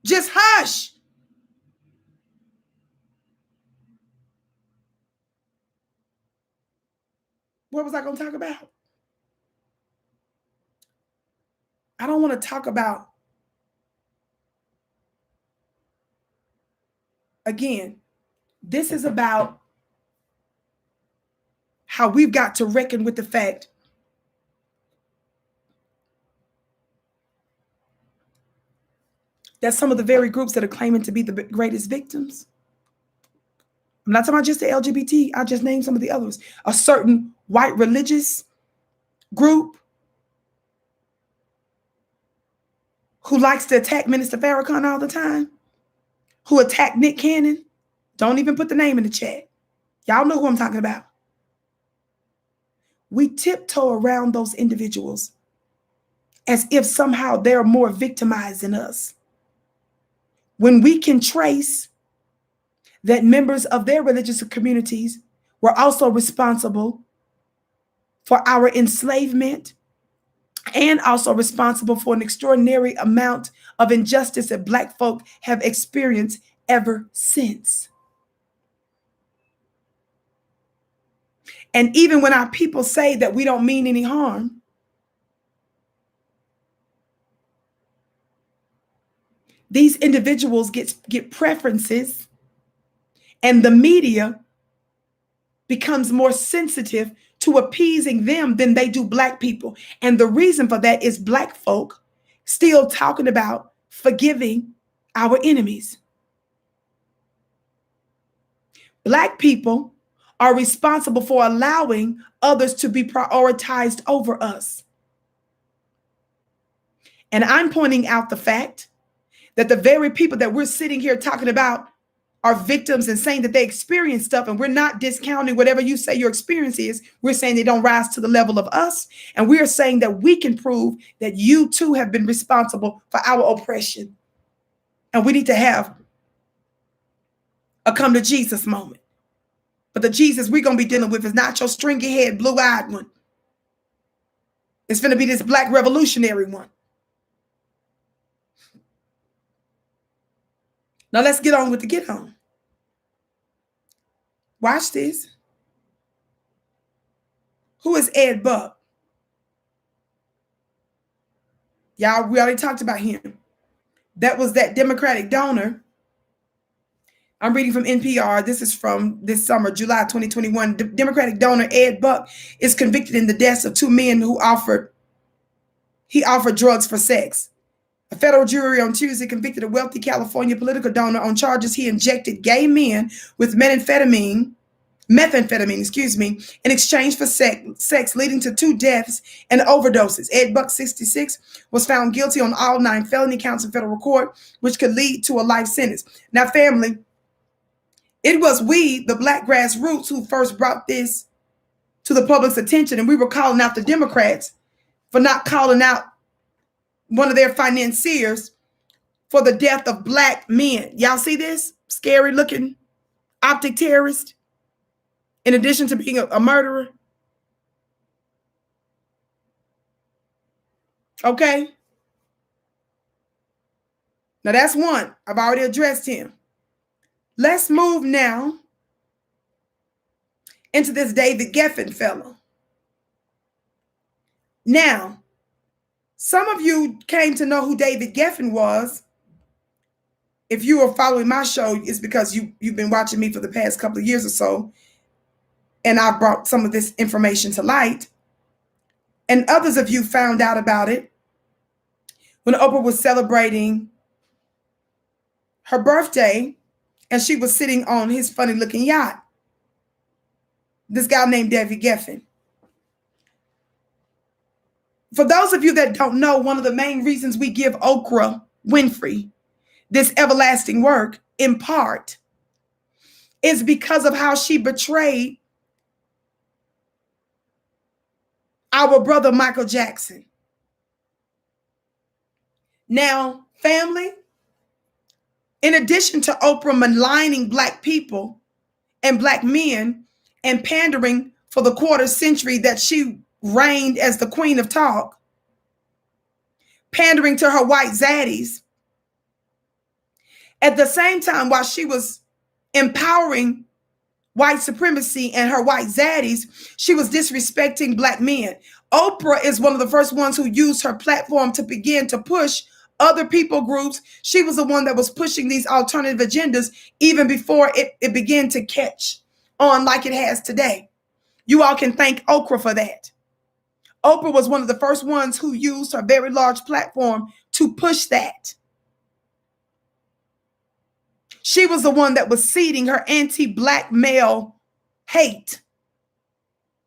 Just hush. What was I going to talk about? I don't want to talk about, again, this is about how we've got to reckon with the fact that some of the very groups that are claiming to be the greatest victims, I'm not talking about just the LGBT, I just named some of the others, a certain white religious group who likes to attack Minister Farrakhan all the time, who attack Nick Cannon. Don't even put the name in the chat. Y'all know who I'm talking about. We tiptoe around those individuals as if somehow they're more victimized than us, when we can trace that members of their religious communities were also responsible for our enslavement and also responsible for an extraordinary amount of injustice that black folk have experienced ever since. And even when our people say that we don't mean any harm, these individuals get preferences, and the media becomes more sensitive to appeasing them than they do black people. And the reason for that is black folk still talking about forgiving our enemies. Black people are responsible for allowing others to be prioritized over us. And I'm pointing out the fact that the very people that we're sitting here talking about are victims and saying that they experience stuff, and we're not discounting whatever you say your experience is. We're saying they don't rise to the level of us, and we are saying that we can prove that you too have been responsible for our oppression. And we need to have a come to Jesus moment. But the Jesus we're going to be dealing with is not your stringy head, blue-eyed one. It's going to be this black revolutionary one. Now let's get on with the get on. Watch this. Who is Ed Buck? Y'all, we already talked about him. That was that Democratic donor. I'm reading from NPR. This is from this summer, July 2021. Democratic donor Ed Buck is convicted in the deaths of two men who offered drugs for sex. A federal jury on Tuesday convicted a wealthy California political donor on charges he injected gay men with methamphetamine, in exchange for sex, leading to 2 deaths and overdoses. Ed Buck, 66, was found guilty on all 9 felony counts in federal court, which could lead to a life sentence. Now, family, it was we, the black grassroots, who first brought this to the public's attention, and we were calling out the Democrats for not calling out one of their financiers for the death of black men. Y'all see this? Scary looking optic terrorist, in addition to being a murderer. Okay? Now that's one. I've already addressed him. Let's move now into this David Geffen fellow. Now, some of you came to know who David Geffen was. If you are following my show, it's because you've been watching me for the past couple of years or so, and I brought some of this information to light. And others of you found out about it when Oprah was celebrating her birthday, and she was sitting on his funny-looking yacht. This guy named David Geffen. For those of you that don't know, one of the main reasons we give Oprah Winfrey this everlasting work, in part, is because of how she betrayed our brother Michael Jackson. Now, family, in addition to Oprah maligning Black people and Black men and pandering for the quarter century that she reigned as the queen of talk, pandering to her white zaddies, at the same time, while she was empowering white supremacy and her white zaddies, she was disrespecting Black men. Oprah is one of the first ones who used her platform to begin to push other people groups. She was the one that was pushing these alternative agendas even before it began to catch on like it has today. You all can thank Oprah for that. Oprah was one of the first ones who used her very large platform to push that. She was the one that was seeding her anti-Black male hate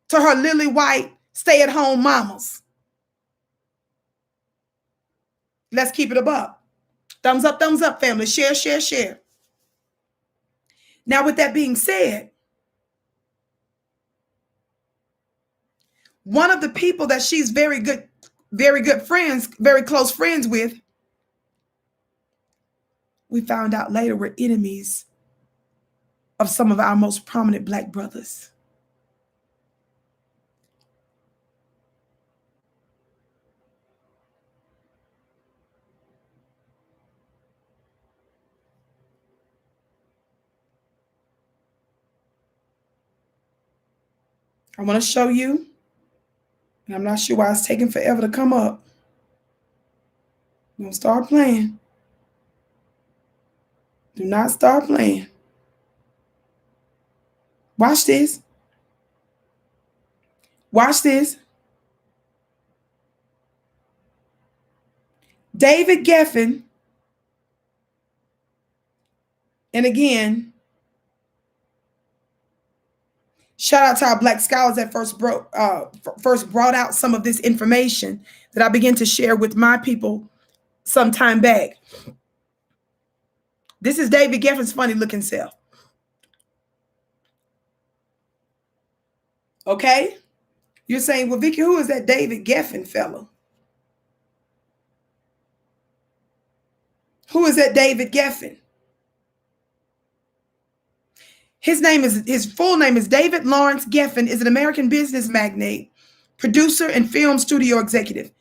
to her lily white stay-at-home mamas. Let's keep it above. Thumbs up, family. Share, share, share. Now, with that being said, one of the people that she's very good friends, very close friends with, we found out later were enemies of some of our most prominent Black brothers. I want to show you, and I'm not sure why it's taking forever to come up. Don't start playing. Do not start playing. Watch this. Watch this. David Geffen, and again, shout out to our Black scholars that first brought out some of this information that I began to share with my people some time back. This is David Geffen's funny looking self. Okay? You're saying, well, Vicki, who is that David Geffen fellow? Who is that David Geffen? His full name is David Lawrence Geffen, is an American business magnate, producer, and film studio executive.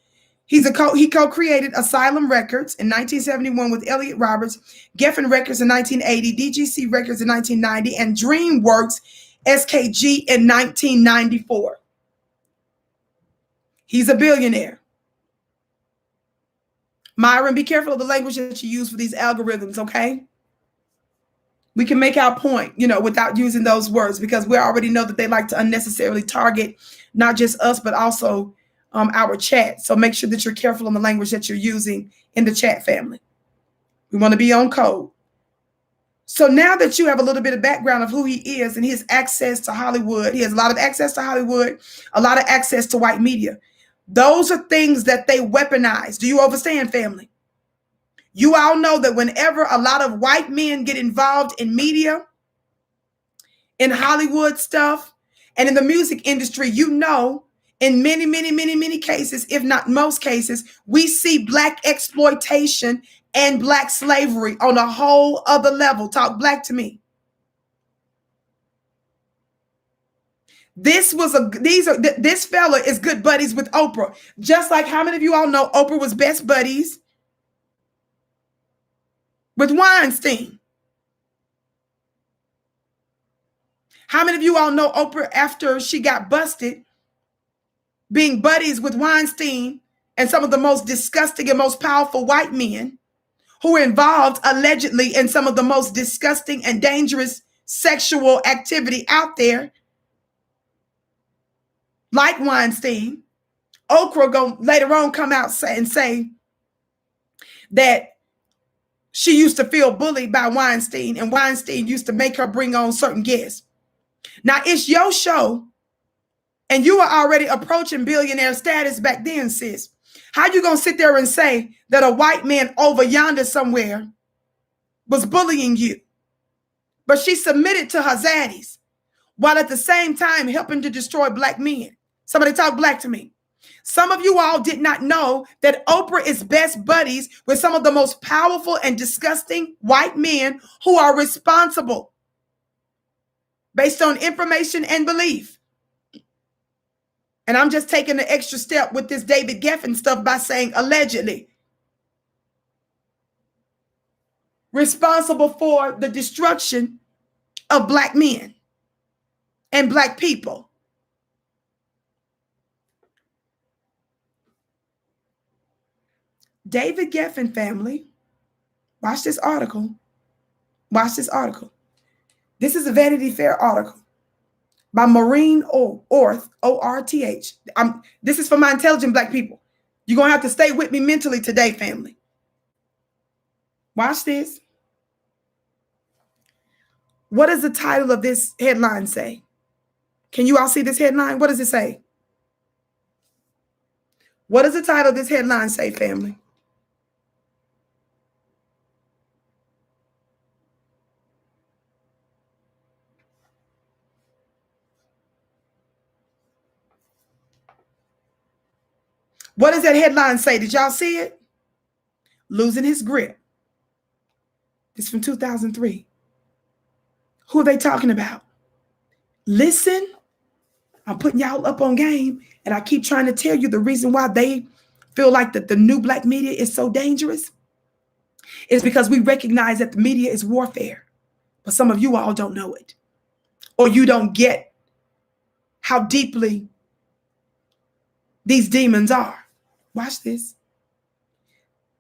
He co-created Asylum Records in 1971 with Elliot Roberts, Geffen Records in 1980, DGC Records in 1990, and DreamWorks SKG in 1994. He's a billionaire. Myron, be careful of the language that you use for these algorithms, okay? We can make our point, without using those words, because we already know that they like to unnecessarily target not just us, but also our chat. So make sure that you're careful on the language that you're using in the chat, family. We want to be on code. So now that you have a little bit of background of who he is and his access to Hollywood, he has a lot of access to Hollywood, a lot of access to white media. Those are things that they weaponize. Do you understand, family? You all know that whenever a lot of white men get involved in media, in Hollywood stuff, and in the music industry, in many, many, many, many cases, if not most cases, we see Black exploitation and Black slavery on a whole other level. Talk Black to me. This fella is good buddies with Oprah. Just like how many of you all know Oprah was best buddies with Weinstein? How many of you all know Oprah, after she got busted, being buddies with Weinstein and some of the most disgusting and most powerful white men who were involved allegedly in some of the most disgusting and dangerous sexual activity out there, like Weinstein? Oprah going later on come out and say that she used to feel bullied by Weinstein, and Weinstein used to make her bring on certain guests. Now, it's your show, and you were already approaching billionaire status back then, sis. How you going to sit there and say that a white man over yonder somewhere was bullying you? But she submitted to her zaddies while at the same time helping to destroy black men. Somebody talk black to me. Some of you all did not know that Oprah is best buddies with some of the most powerful and disgusting white men who are responsible based on information and belief. And I'm just taking the extra step with this David Geffen stuff by saying allegedly. Responsible for the destruction of black men and black people. David Geffen family, watch this article. Watch this article. This is a Vanity Fair article by Maureen Orth, O-R-T-H. This is for my intelligent black people. You're going to have to stay with me mentally today, family. Watch this. What does the title of this headline say? Can you all see this headline? What does it say? What does the title of this headline say, family? What does that headline say? Did y'all see it? Losing his grip. This is from 2003. Who are they talking about? Listen, I'm putting y'all up on game, and I keep trying to tell you the reason why they feel like that the new black media is so dangerous is because we recognize that the media is warfare, but some of you all don't know it, or you don't get how deeply these demons are. Watch this.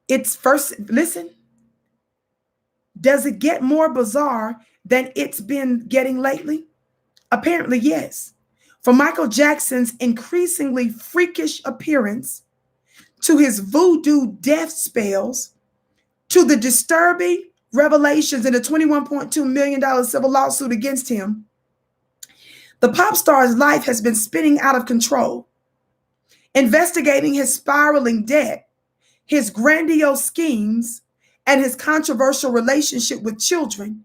It's first, listen. Does it get more bizarre than it's been getting lately? Apparently, yes. From Michael Jackson's increasingly freakish appearance to his voodoo death spells to the disturbing revelations in the $21.2 million civil lawsuit against him, the pop star's life has been spinning out of control. Investigating his spiraling debt, his grandiose schemes, and his controversial relationship with children,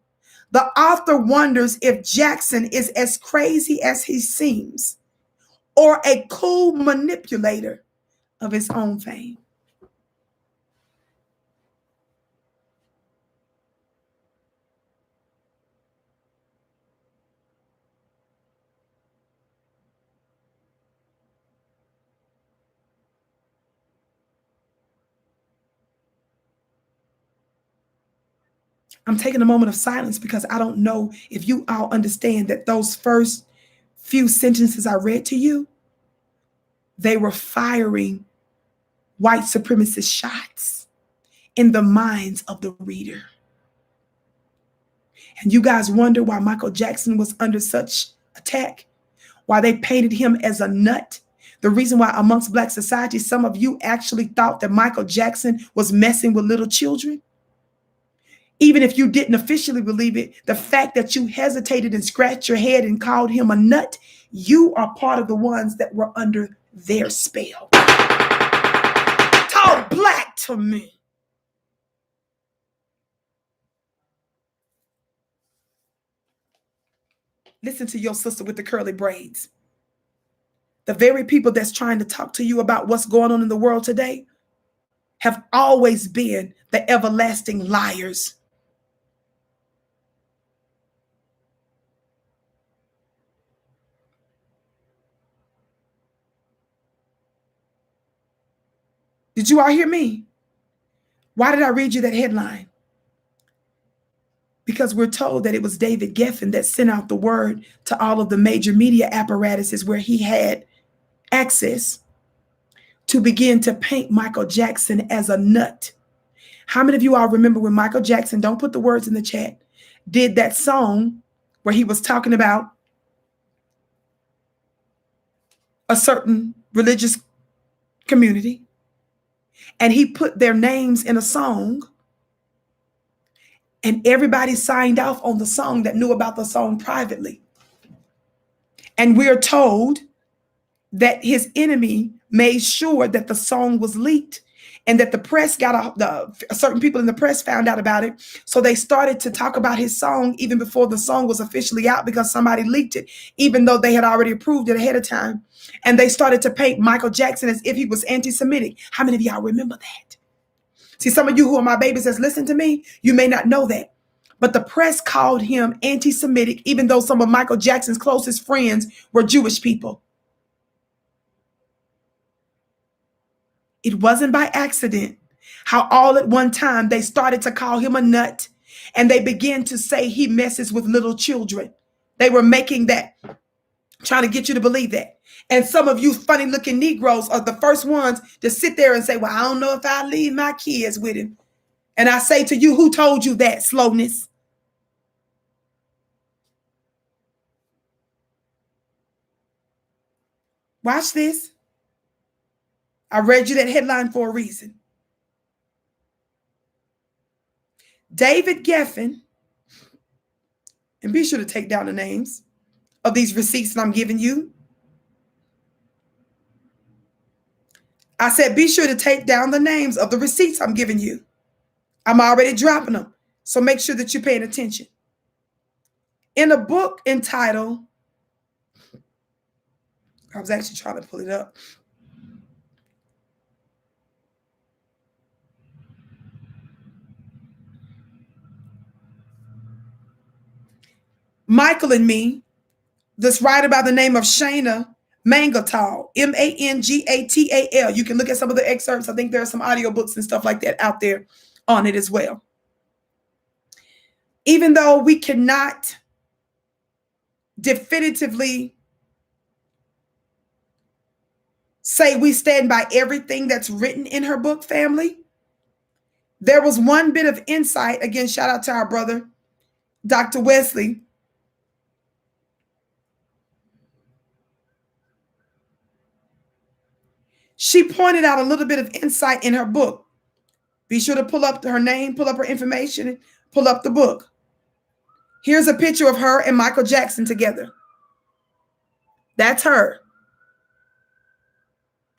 the author wonders if Jackson is as crazy as he seems, or a cool manipulator of his own fame. I'm taking a moment of silence because I don't know if you all understand that those first few sentences I read to you, they were firing white supremacist shots in the minds of the reader. And you guys wonder why Michael Jackson was under such attack, why they painted him as a nut. The reason why amongst black society, some of you actually thought that Michael Jackson was messing with little children. Even if you didn't officially believe it, the fact that you hesitated and scratched your head and called him a nut, you are part of the ones that were under their spell. Talk black to me. Listen to your sister with the curly braids. The very people that's trying to talk to you about what's going on in the world today have always been the everlasting liars. Did you all hear me? Why did I read you that headline? Because we're told that it was David Geffen that sent out the word to all of the major media apparatuses where he had access to begin to paint Michael Jackson as a nut. How many of you all remember when Michael Jackson, don't put the words in the chat, did that song where he was talking about a certain religious community, and he put their names in a song, and everybody signed off on the song that knew about the song privately. And we're told that his enemy made sure that the song was leaked and that the press certain people in the press found out about it. So they started to talk about his song even before the song was officially out because somebody leaked it, even though they had already approved it ahead of time. And they started to paint Michael Jackson as if he was anti-Semitic. How many of y'all remember that? See, some of you who are my babies that's listening to me, you may not know that. But the press called him anti-Semitic, even though some of Michael Jackson's closest friends were Jewish people. It wasn't by accident how all at one time they started to call him a nut, and they began to say he messes with little children. They were making that, trying to get you to believe that. And some of you funny looking Negroes are the first ones to sit there and say, well, I don't know if I leave my kids with him. And I say to you, who told you that, slowness? Watch this. I read you that headline for a reason. David Geffen, and be sure to take down the names of these receipts that I'm giving you. I said, be sure to take down the names of the receipts I'm giving you. I'm already dropping them. So make sure that you're paying attention. In a book entitled, I was actually trying to pull it up. Michael and Me, this writer by the name of Shana Mangatal, Mangatal. You can look at some of the excerpts. I think there are some audiobooks and stuff like that out there on it as well. Even though we cannot definitively say we stand by everything that's written in her book, family, there was one bit of insight. Again, shout out to our brother, Dr. Wesley. She pointed out a little bit of insight in her book. Be sure to pull up her name, pull up her information, and pull up the book. Here's a picture of her and Michael Jackson together. That's her.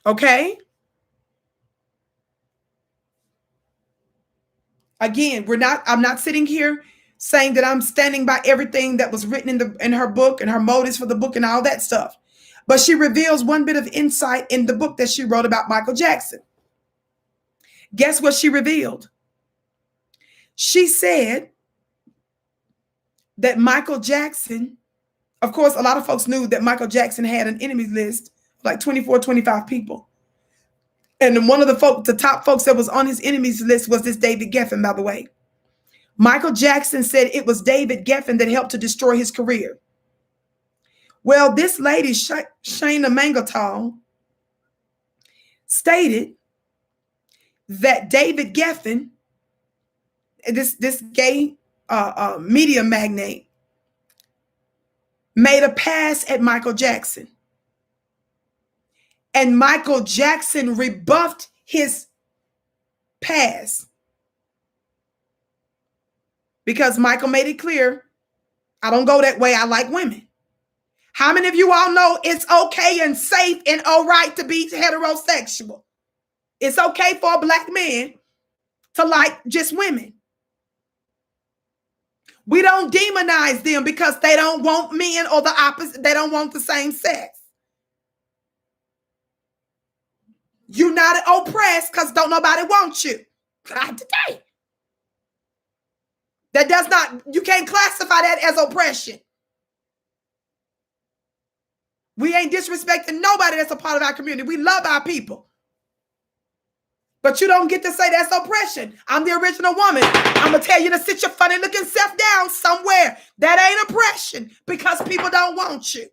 Okay? Again, I'm not sitting here saying that I'm standing by everything that was written in her book and her motives for the book and all that stuff. But she reveals one bit of insight in the book that she wrote about Michael Jackson. Guess what she revealed? She said that Michael Jackson, of course, a lot of folks knew that Michael Jackson had an enemies list, like 24, 25 people. And one of the top folks that was on his enemies list was this David Geffen, by the way. Michael Jackson said it was David Geffen that helped to destroy his career. Well, this lady, Shana Mangatal, stated that David Geffen, this gay media magnate, made a pass at Michael Jackson. And Michael Jackson rebuffed his pass because Michael made it clear, I don't go that way. I like women. How many of you all know it's okay and safe and all right to be heterosexual? It's okay for a black man to like just women. We don't demonize them because they don't want men or the opposite. They don't want the same sex. You're not oppressed because don't nobody want you. God today. That does not, you can't classify that as oppression. We ain't disrespecting nobody that's a part of our community. We love our people. But you don't get to say that's oppression. I'm the original woman. I'm going to tell you to sit your funny looking self down somewhere. That ain't oppression because people don't want you.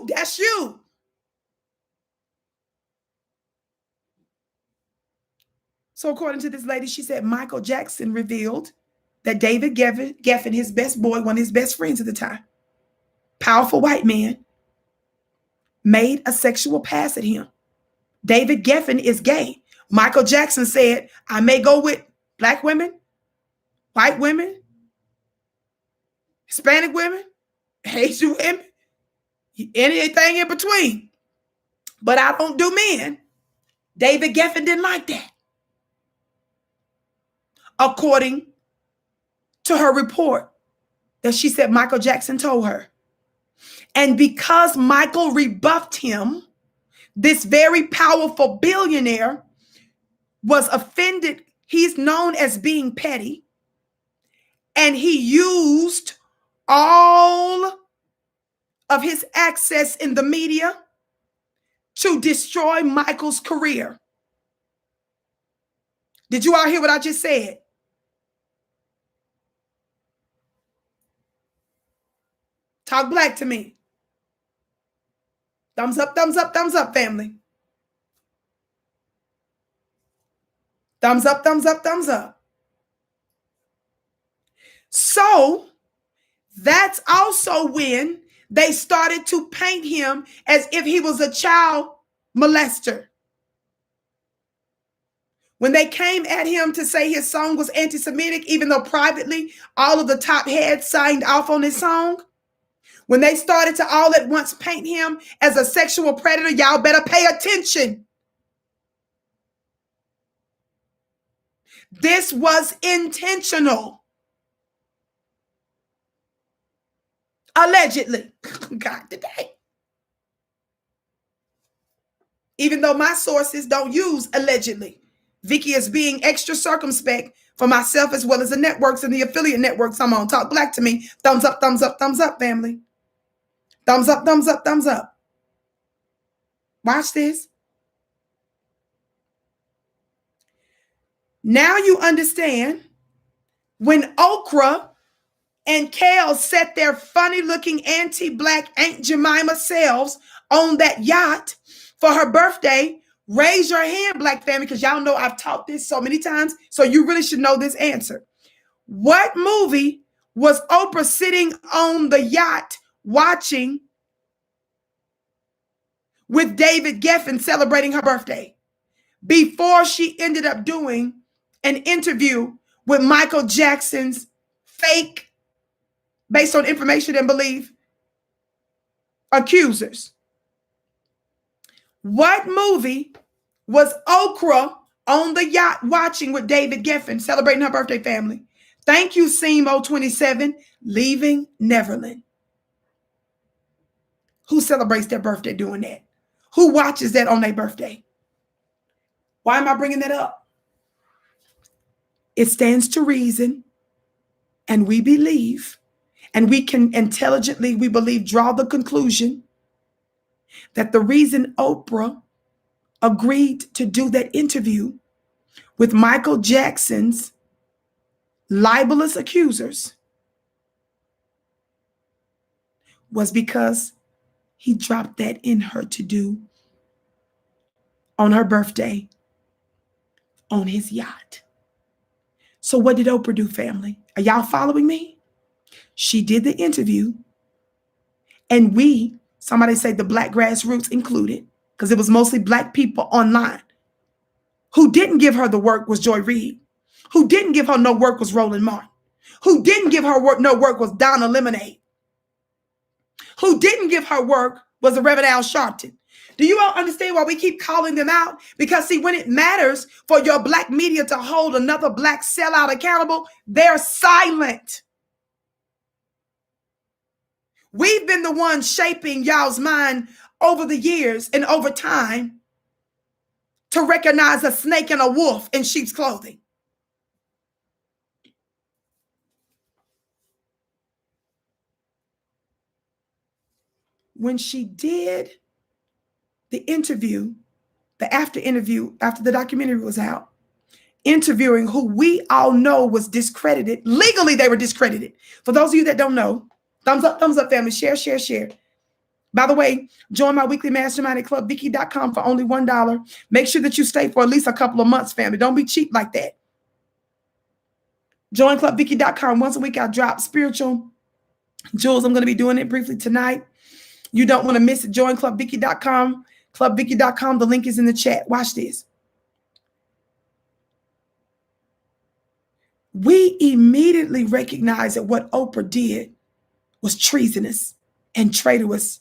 That's you. So according to this lady, she said Michael Jackson revealed that David Geffen, his best boy, one of his best friends at the time, powerful white man, made a sexual pass at him. David Geffen is gay. Michael Jackson said, I may go with black women, white women, Hispanic women, Asian women, anything in between. But I don't do men. David Geffen didn't like that. According to her report that she said Michael Jackson told her. And because Michael rebuffed him, this very powerful billionaire was offended. He's known as being petty. And he used all of his access in the media to destroy Michael's career. Did you all hear what I just said? Talk black to me. Thumbs up, family. Thumbs up, thumbs up, thumbs up. So that's also when they started to paint him as if he was a child molester. When they came at him to say his song was anti-Semitic, even though privately all of the top heads signed off on his song, when they started to all at once paint him as a sexual predator, y'all better pay attention. This was intentional. Allegedly. God, today. Even though my sources don't use allegedly. Vicki is being extra circumspect for myself as well as the networks and the affiliate networks I'm on. Talk black to me. Thumbs up, family. Thumbs up, thumbs up, thumbs up. Watch this. Now you understand when Okra and Kale set their funny looking anti-black Aunt Jemima selves on that yacht for her birthday. Raise your hand, black family, because y'all know I've taught this so many times, so you really should know this answer. What movie was Oprah sitting on the yacht watching with David Geffen celebrating her birthday before she ended up doing an interview with Michael Jackson's fake, based on information and belief, accusers? What movie was Okra on the yacht watching with David Geffen celebrating her birthday, family? Thank you, Simo27, Leaving Neverland. Who celebrates their birthday doing that? Who watches that on their birthday? Why am I bringing that up? It stands to reason, and we believe, and we can intelligently, we believe, draw the conclusion that the reason Oprah agreed to do that interview with Michael Jackson's libelous accusers was because he dropped that in her to do on her birthday on his yacht. So what did Oprah do, family? Are y'all following me? She did the interview, and somebody say the black grassroots included, because it was mostly black people online. Who didn't give her the work was Joy Reid. Who didn't give her no work was Roland Martin. Who didn't give her no work was Donna Lemonade. Who didn't give her work was the Reverend Al Sharpton. Do you all understand why we keep calling them out? Because see, when it matters for your black media to hold another black sellout accountable, they're silent. We've been the ones shaping y'all's mind over the years and over time to recognize a snake and a wolf in sheep's clothing. when she did the interview, the after interview, after the documentary was out, interviewing who we all know was discredited. Legally, they were discredited. For those of you that don't know, thumbs up, family. Share, share, share. By the way, join my weekly mastermind at clubvicki.com for only $1. Make sure that you stay for at least a couple of months, family. Don't be cheap like that. Join clubvicki.com. Once a week, I drop spiritual jewels. I'm going to be doing it briefly tonight. You don't want to miss it. Join clubvicki.com. Clubvicki.com. The link is in the chat. Watch this. We immediately recognized that what Oprah did was treasonous and traitorous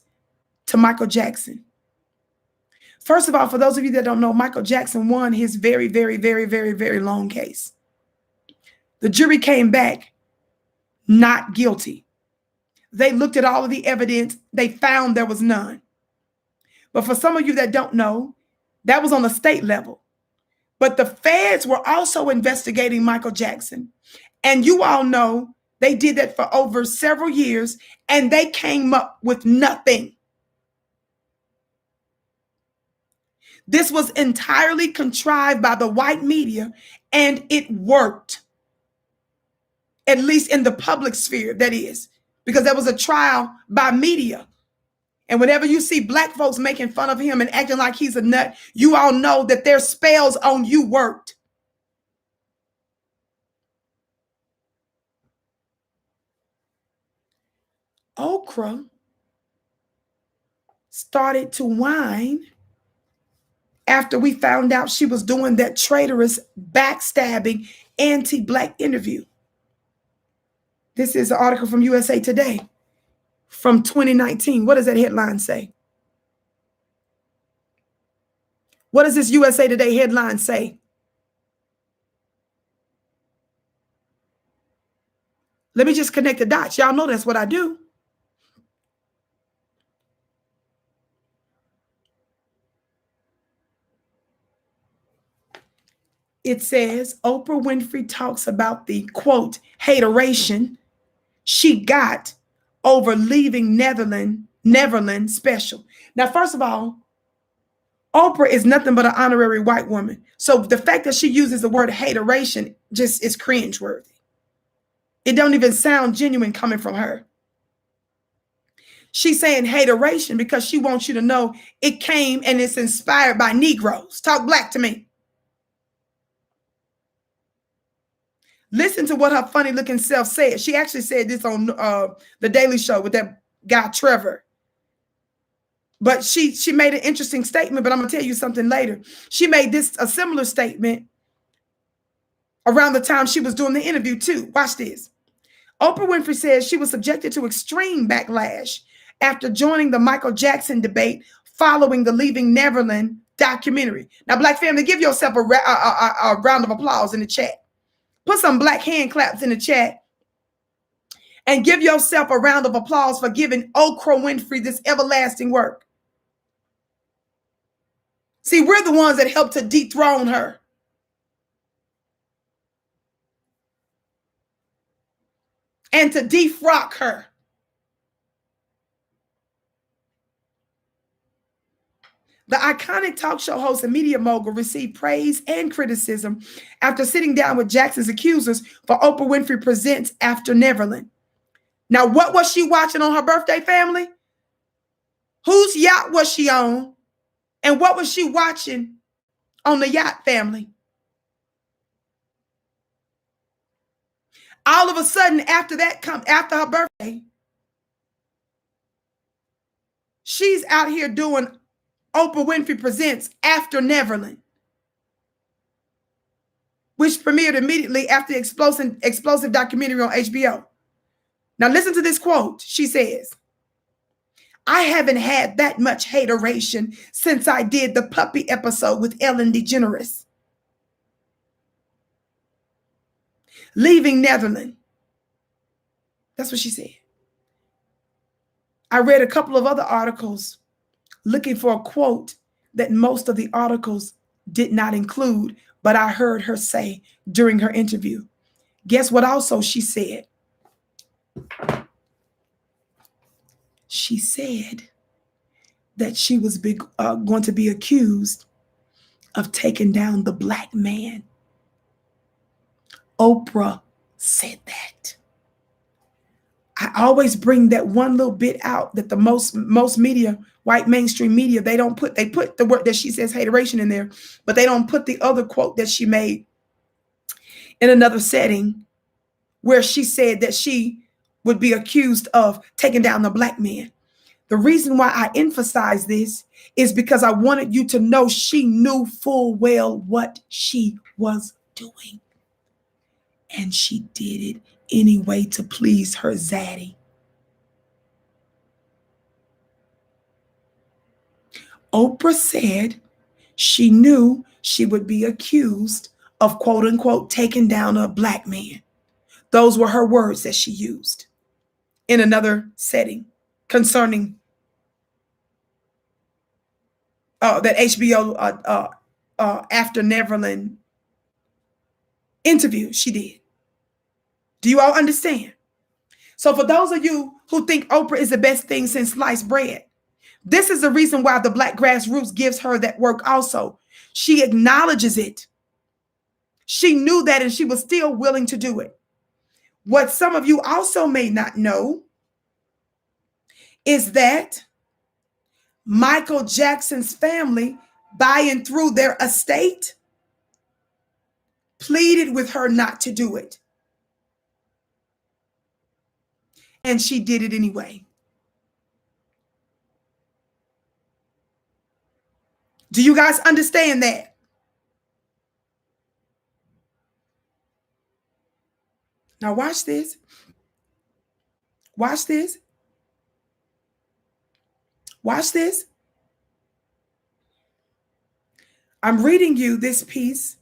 to Michael Jackson. First of all, for those of you that don't know, Michael Jackson won his very, very, very, very, very long case. The jury came back not guilty. They looked at all of the evidence. They found there was none. But for some of you that don't know, that was on the state level. But the feds were also investigating Michael Jackson. And you all know they did that for over several years, and they came up with nothing. This was entirely contrived by the white media, and it worked. At least in the public sphere, that is. Because there was a trial by media. And whenever you see black folks making fun of him and acting like he's a nut, you all know that their spells on you worked. Oprah started to whine after we found out she was doing that traitorous, backstabbing, anti-black interview. This is an article from USA Today from 2019. What does that headline say? What does this USA Today headline say? Let me just connect the dots. Y'all know that's what I do. It says Oprah Winfrey talks about the, quote, hateration she got over leaving Neverland special. Now, first of all, Oprah is nothing but an honorary white woman. So the fact that she uses the word hateration just is cringeworthy. It don't even sound genuine coming from her. She's saying hateration because she wants you to know it came and it's inspired by Negroes. Talk black to me. Listen to what her funny looking self said. She actually said this on the Daily Show with that guy, Trevor. But she made an interesting statement, but I'm going to tell you something later. She made a similar statement around the time she was doing the interview too. Watch this. Oprah Winfrey says she was subjected to extreme backlash after joining the Michael Jackson debate following the Leaving Neverland documentary. Now, black family, give yourself a round of applause in the chat. Put some black hand claps in the chat and give yourself a round of applause for giving Oprah Winfrey this everlasting work. See, we're the ones that helped to dethrone her. And to defrock her. The iconic talk show host and media mogul received praise and criticism after sitting down with Jackson's accusers for Oprah Winfrey Presents After Neverland. Now, what was she watching on her birthday, family? Whose yacht was she on? And what was she watching on the yacht, family? All of a sudden, after her birthday, she's out here doing Oprah Winfrey Presents After Neverland, which premiered immediately after the explosive documentary on HBO. Now listen to this quote. She says, "I haven't had that much hateration since I did the puppy episode with Ellen DeGeneres. Leaving Neverland." That's what she said. I read a couple of other articles looking for a quote that most of the articles did not include, but I heard her say during her interview. Guess what also she said? She said that she was going to be accused of taking down the black man. Oprah said that. I always bring that one little bit out that the most media, white mainstream media, they put the word that she says hateration in there, but they don't put the other quote that she made in another setting where she said that she would be accused of taking down the black man. The reason why I emphasize this is because I wanted you to know she knew full well what she was doing. And she did it anyway to please her zaddy. Oprah said she knew she would be accused of quote unquote taking down a black man. Those were her words that she used in another setting concerning that HBO After Neverland interview she did. Do you all understand? So for those of you who think Oprah is the best thing since sliced bread, this is the reason why the Black Grassroots gives her that work also. She acknowledges it. She knew that and she was still willing to do it. What some of you also may not know is that Michael Jackson's family, buying through their estate, pleaded with her not to do it. And she did it anyway. Do you guys understand that? Now watch this. Watch this. Watch this. I'm reading you this piece,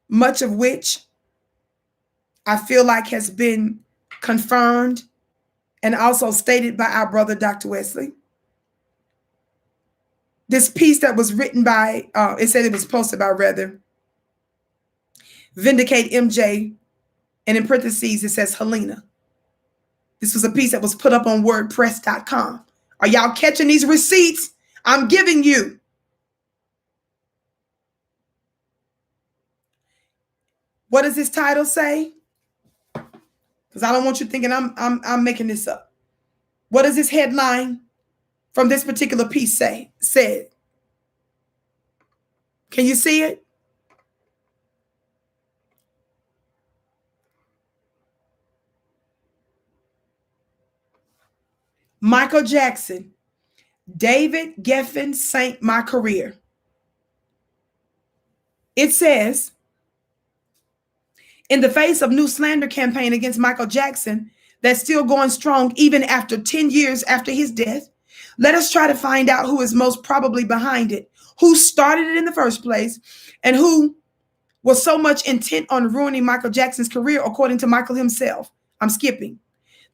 much of which I feel like has been confirmed and also stated by our brother, Dr. Wesley. This piece that was written by, it said it was posted by, rather, Vindicate MJ, and in parentheses, it says Helena. This was a piece that was put up on WordPress.com. Are y'all catching these receipts I'm giving you? What does this title say? Because I don't want you thinking I'm making this up. What does this headline from this particular piece said? Can you see it? Michael Jackson, David Geffen sank my career. It says, in the face of new slander campaign against Michael Jackson that's still going strong even after 10 years after his death, let us try to find out who is most probably behind it, who started it in the first place, and who was so much intent on ruining Michael Jackson's career, according to Michael himself. I'm skipping.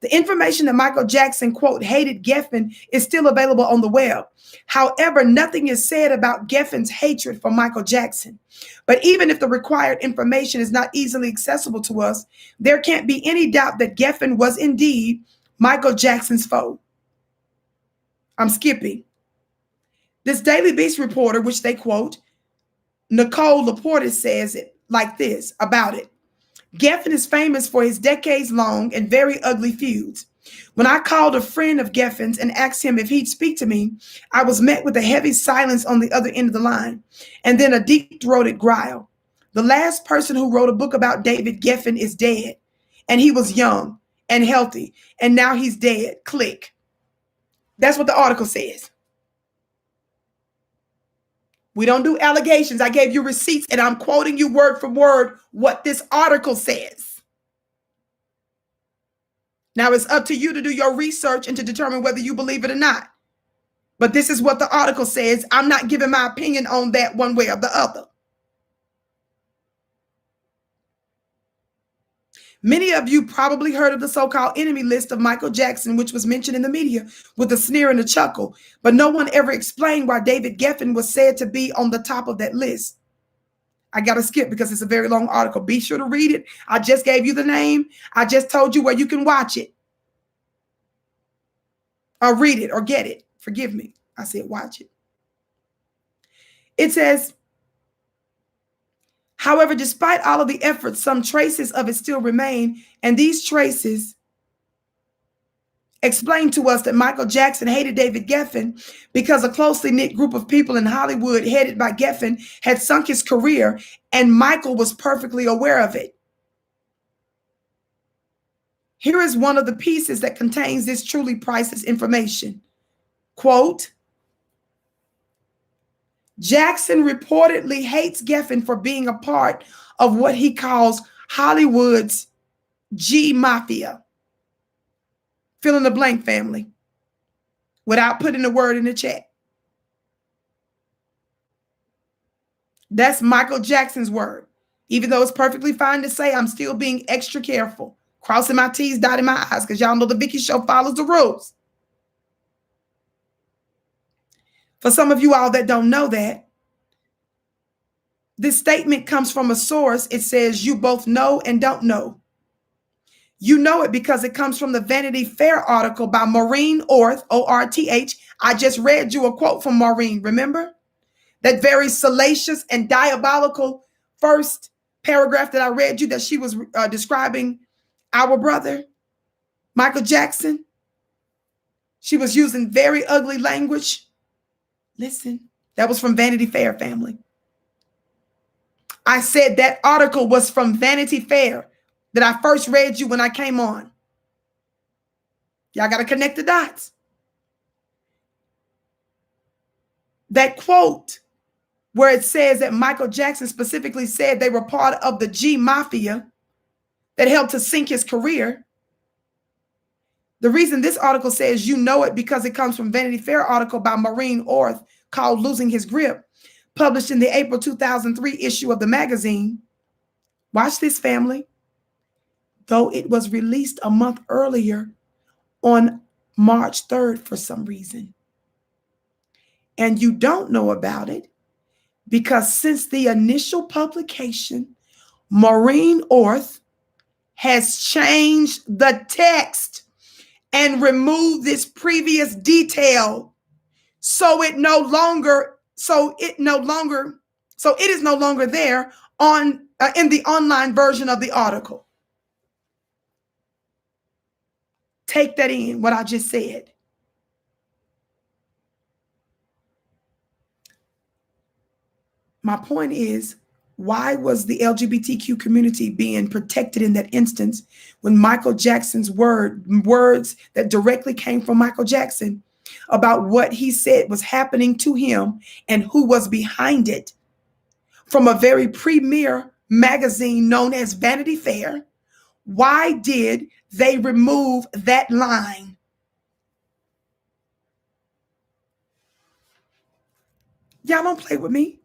The information that Michael Jackson, quote, hated Geffen is still available on the web. However, nothing is said about Geffen's hatred for Michael Jackson. But even if the required information is not easily accessible to us, there can't be any doubt that Geffen was indeed Michael Jackson's foe. I'm skipping. This Daily Beast reporter, which they quote, Nicole Laporte, says it like this about it. Geffen is famous for his decades-long and very ugly feuds. When I called a friend of Geffen's and asked him if he'd speak to me, I was met with a heavy silence on the other end of the line, and then a deep-throated growl. The last person who wrote a book about David Geffen is dead, and he was young and healthy, and now he's dead. Click. That's what the article says. We don't do allegations. I gave you receipts, and I'm quoting you word for word what this article says. Now it's up to you to do your research and to determine whether you believe it or not. But this is what the article says. I'm not giving my opinion on that one way or the other. Many of you probably heard of the so-called enemy list of Michael Jackson, which was mentioned in the media with a sneer and a chuckle, but no one ever explained why David Geffen was said to be on the top of that list. I got to skip because it's a very long article. Be sure to read it. I just gave you the name. I just told you where you can watch it or read it or get it. Forgive me. I said, watch it. It says, however, despite all of the efforts, some traces of it still remain. And these traces explain to us that Michael Jackson hated David Geffen because a closely knit group of people in Hollywood headed by Geffen had sunk his career, and Michael was perfectly aware of it. Here is one of the pieces that contains this truly priceless information. Quote, Jackson reportedly hates Geffen for being a part of what he calls Hollywood's G Mafia. Fill in the blank, family, without putting a word in the chat. That's Michael Jackson's word. Even though it's perfectly fine to say, I'm still being extra careful, crossing my T's, dotting my I's, because y'all know the Vicki Show follows the rules. For some of you all that don't know that, this statement comes from a source. It says, you both know and don't know. You know it because it comes from the Vanity Fair article by Maureen Orth, O-R-T-H. I just read you a quote from Maureen, remember? That very salacious and diabolical first paragraph that I read you, that she was describing our brother, Michael Jackson. She was using very ugly language. Listen, that was from Vanity Fair, family. I said that article was from Vanity Fair that I first read you when I came on. Y'all got to connect the dots. That quote where it says that Michael Jackson specifically said they were part of the G Mafia that helped to sink his career. The reason this article says you know it because it comes from Vanity Fair article by Maureen Orth called Losing His Grip, published in the April 2003 issue of the magazine. Watch this, family. Though it was released a month earlier on March 3rd for some reason. And you don't know about it because since the initial publication, Maureen Orth has changed the text and removed this previous detail so it is no longer there on in the online version of the article. Take that in, what I just said. My point is, why was the LGBTQ community being protected in that instance when Michael Jackson's words that directly came from Michael Jackson about what he said was happening to him and who was behind it from a very premier magazine known as Vanity Fair? Why did they remove that line? Y'all don't play with me.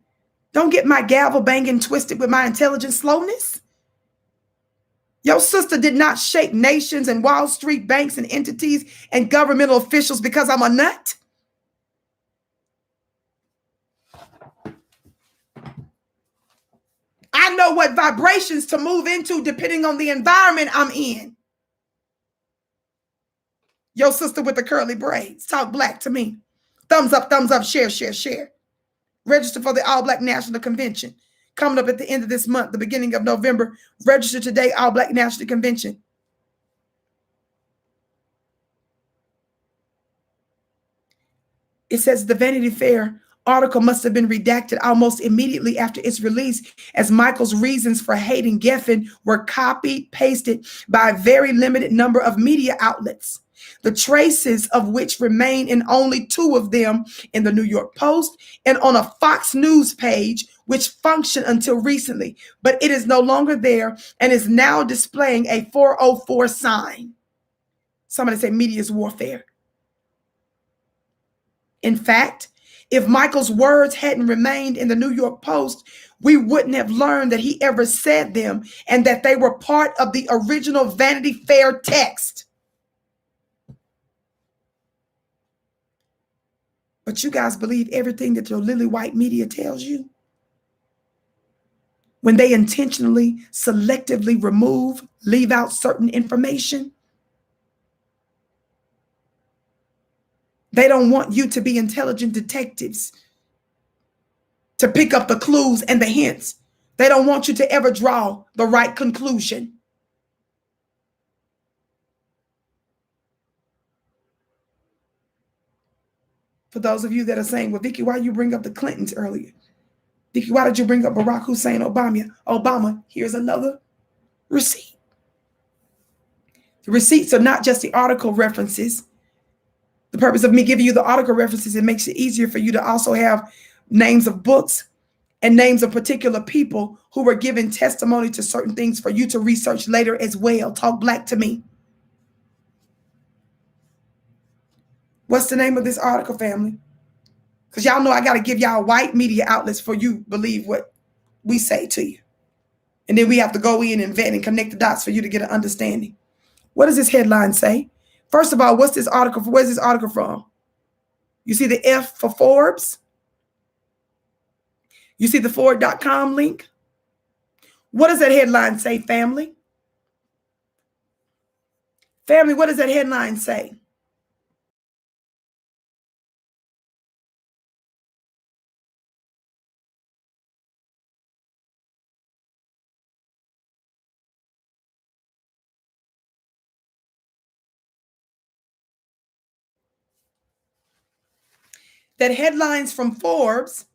Don't get my gavel banging twisted with my intelligent slowness. Your sister did not shake nations and Wall Street banks and entities and governmental officials because I'm a nut. I know what vibrations to move into depending on the environment I'm in. Your sister with the curly braids, talk black to me. Thumbs up, share, share, share. Register for the All Black National Convention coming up at the end of this month, the beginning of November. Register today, All Black National Convention. It says the Vanity Fair article must have been redacted almost immediately after its release, as Michael's reasons for hating Geffen were copied, pasted by a very limited number of media outlets, the traces of which remain in only 2 of them, in the New York Post and on a Fox News page, which functioned until recently, but it is no longer there and is now displaying a 404 sign. Somebody say media is warfare. In fact, if Michael's words hadn't remained in the New York Post, we wouldn't have learned that he ever said them and that they were part of the original Vanity Fair text. But you guys believe everything that your lily white media tells you? When they intentionally, selectively leave out certain information? They don't want you to be intelligent detectives, to pick up the clues and the hints. They don't want you to ever draw the right conclusion. For those of you that are saying, well, Vicki, why you bring up the Clintons earlier? Vicki, why did you bring up Barack Hussein Obama? Here's another receipt. The receipts are not just the article references. The purpose of me giving you the article references, it makes it easier for you to also have names of books and names of particular people who were giving testimony to certain things for you to research later as well. Talk black to me. What's the name of this article, family? Because y'all know I got to give y'all white media outlets for you believe what we say to you. And then we have to go in and vet and connect the dots for you to get an understanding. What does this headline say? First of all, what's this article? Where's this article from? You see the F for Forbes? You see the Ford.com link? What does that headline say, family? Family, what does that headline say? That headlines from Forbes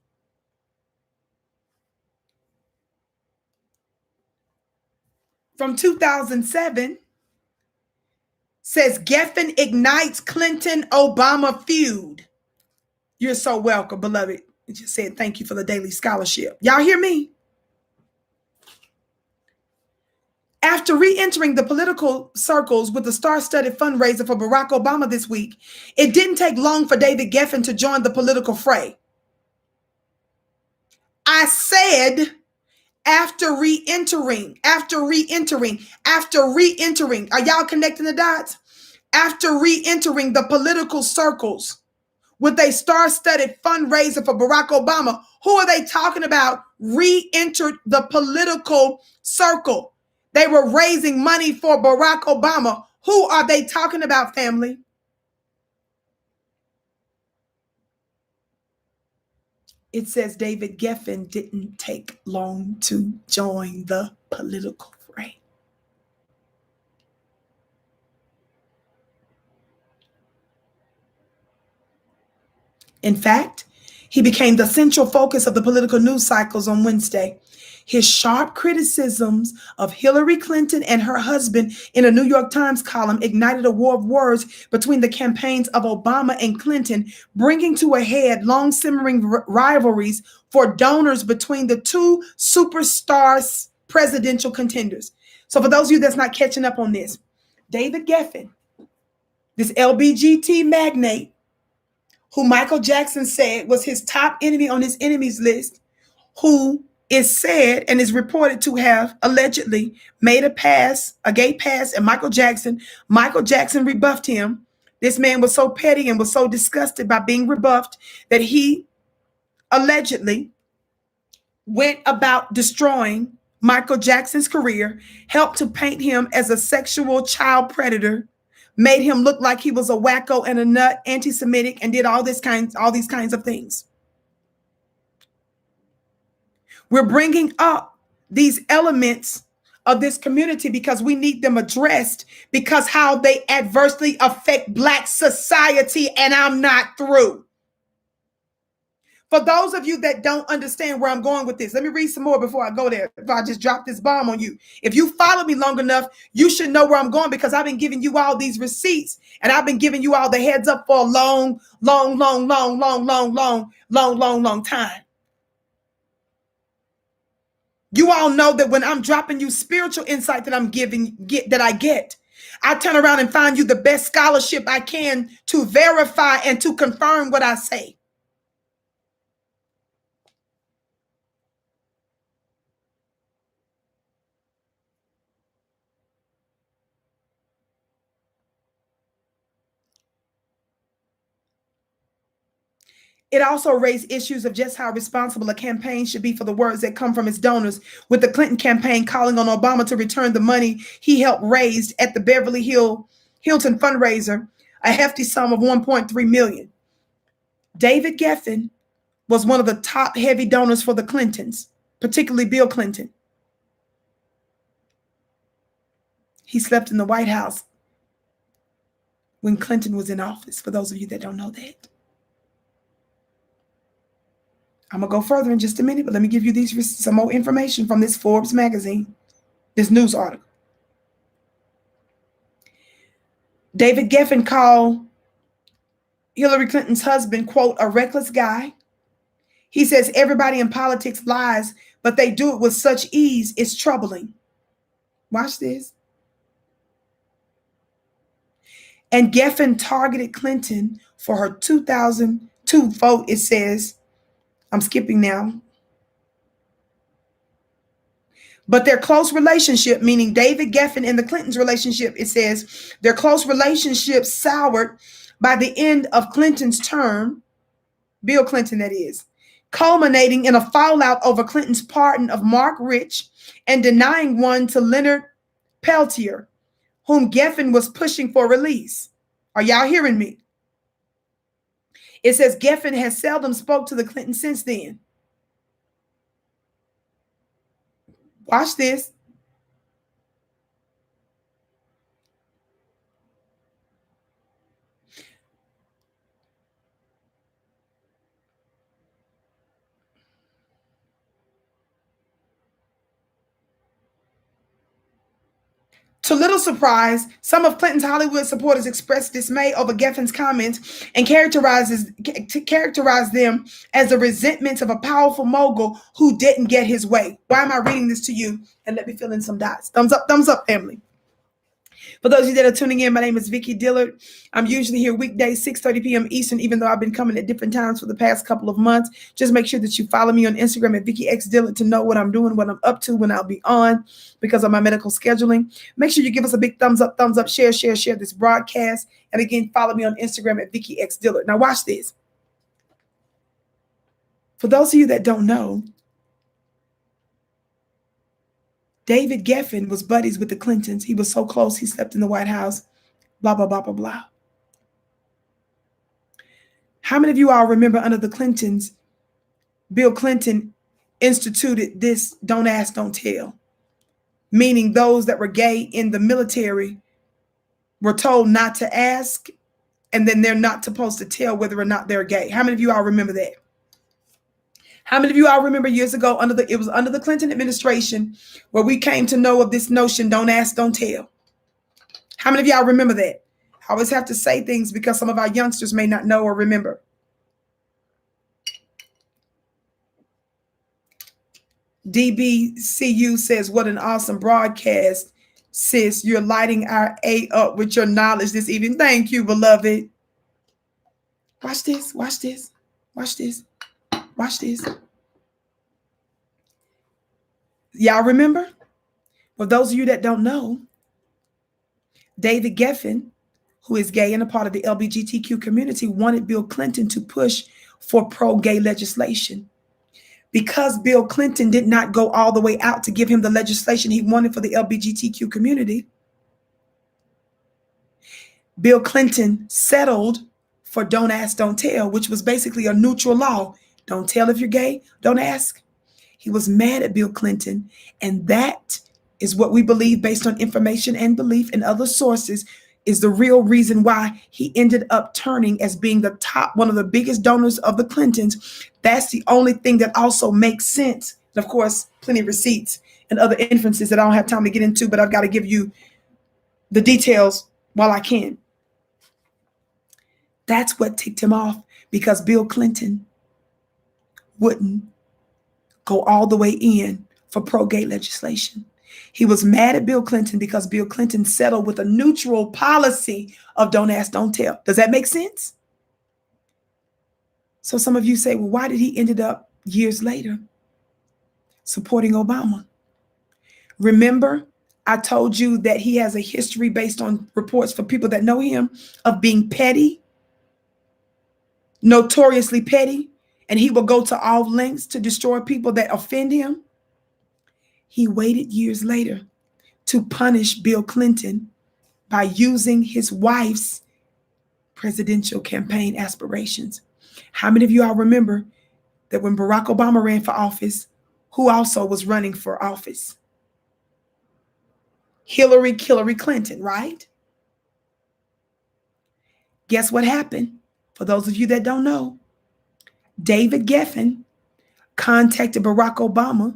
from 2007 says Geffen ignites Clinton-Obama feud. You're so welcome, beloved. It just said thank you for the daily scholarship. Y'all hear me? After re-entering the political circles with the star-studded fundraiser for Barack Obama this week, it didn't take long for David Geffen to join the political fray. I said after re-entering. Are y'all connecting the dots? After re-entering the political circles with a star-studded fundraiser for Barack Obama, who are they talking about? Re-entered the political circle. They were raising money for Barack Obama. Who are they talking about, family? It says David Geffen didn't take long to join the political fray. In fact, he became the central focus of the political news cycles on Wednesday. His sharp criticisms of Hillary Clinton and her husband in a New York Times column ignited a war of words between the campaigns of Obama and Clinton, bringing to a head long simmering rivalries for donors between the two superstars presidential contenders. So for those of you that's not catching up on this, David Geffen, this LGBT magnate, who Michael Jackson said was his top enemy on his enemies list, who is said and is reported to have allegedly made a gay pass at Michael Jackson. Michael Jackson rebuffed him. This man was so petty and was so disgusted by being rebuffed that he allegedly went about destroying Michael Jackson's career, helped to paint him as a sexual child predator, made him look like he was a wacko and a nut, anti-Semitic, and did all these kinds of things. We're bringing up these elements of this community because we need them addressed, because how they adversely affect Black society, and I'm not through. For those of you that don't understand where I'm going with this, let me read some more before I go there. If I just drop this bomb on you. If you follow me long enough, you should know where I'm going, because I've been giving you all these receipts and I've been giving you all the heads up for a long time. You all know that when I'm dropping you spiritual insight that I get, I turn around and find you the best scholarship I can to verify and to confirm what I say. It also raised issues of just how responsible a campaign should be for the words that come from its donors, with the Clinton campaign calling on Obama to return the money he helped raise at the Beverly Hilton fundraiser, a hefty sum of $1.3 million. David Geffen was one of the top heavy donors for the Clintons, particularly Bill Clinton. He slept in the White House when Clinton was in office, for those of you that don't know that. I'm going to go further in just a minute, but let me give you some more information from this Forbes magazine, this news article. David Geffen called Hillary Clinton's husband, quote, a reckless guy. He says everybody in politics lies, but they do it with such ease, it's troubling. Watch this. And Geffen targeted Clinton for her 2002 vote, it says. I'm skipping now. But their close relationship, meaning David Geffen and the Clintons' relationship, it says, their close relationship soured by the end of Clinton's term, Bill Clinton that is, culminating in a fallout over Clinton's pardon of Mark Rich and denying one to Leonard Peltier, whom Geffen was pushing for release. Are y'all hearing me? It says Geffen has seldom spoke to the Clintons since then. Watch this. To little surprise, some of Clinton's Hollywood supporters expressed dismay over Geffen's comments and characterized them as the resentments of a powerful mogul who didn't get his way. Why am I reading this to you? And let me fill in some dots. Thumbs up, family. For those of you that are tuning in, my name is Vicki Dillard. I'm usually here weekdays, 6:30 p.m. Eastern, even though I've been coming at different times for the past couple of months. Just make sure that you follow me on Instagram at Vicki X Dillard to know what I'm doing, what I'm up to, when I'll be on because of my medical scheduling. Make sure you give us a big thumbs up, share this broadcast. And again, follow me on Instagram at Vicki X Dillard. Now watch this. For those of you that don't know, David Geffen was buddies with the Clintons. He was so close, he slept in the White House, blah, blah, blah, blah, blah. How many of you all remember under the Clintons, Bill Clinton instituted this don't ask, don't tell, meaning those that were gay in the military were told not to ask, and then they're not supposed to tell whether or not they're gay. How many of you all remember that? How many of you all remember years ago it was under the Clinton administration where we came to know of this notion, don't ask, don't tell? How many of y'all remember that? I always have to say things because some of our youngsters may not know or remember. DBCU says, what an awesome broadcast, sis. You're lighting our A up with your knowledge this evening. Thank you, beloved. Watch this, watch this, watch this. Watch this. Y'all remember? For those of you that don't know, David Geffen, who is gay and a part of the LGBTQ community, wanted Bill Clinton to push for pro-gay legislation. Because Bill Clinton did not go all the way out to give him the legislation he wanted for the LGBTQ community, Bill Clinton settled for don't ask, don't tell, which was basically a neutral law. Don't tell if you're gay. Don't ask. He was mad at Bill Clinton. And that is what we believe, based on information and belief and other sources, is the real reason why he ended up turning as being the top, one of the biggest donors of the Clintons. That's the only thing that also makes sense. And of course, plenty of receipts and other inferences that I don't have time to get into, but I've got to give you the details while I can. That's what ticked him off, because Bill Clinton wouldn't go all the way in for pro-gay legislation. He was mad at Bill Clinton because Bill Clinton settled with a neutral policy of don't ask, don't tell. Does that make sense? So some of you say, well, why did he ended up years later supporting Obama? Remember, I told you that he has a history, based on reports for people that know him, of being petty, notoriously petty. And he will go to all lengths to destroy people that offend him. He waited years later to punish Bill Clinton by using his wife's presidential campaign aspirations. How many of you all remember that when Barack Obama ran for office, who also was running for office? Hillary Clinton, right? Guess what happened? For those of you that don't know, David Geffen contacted Barack Obama,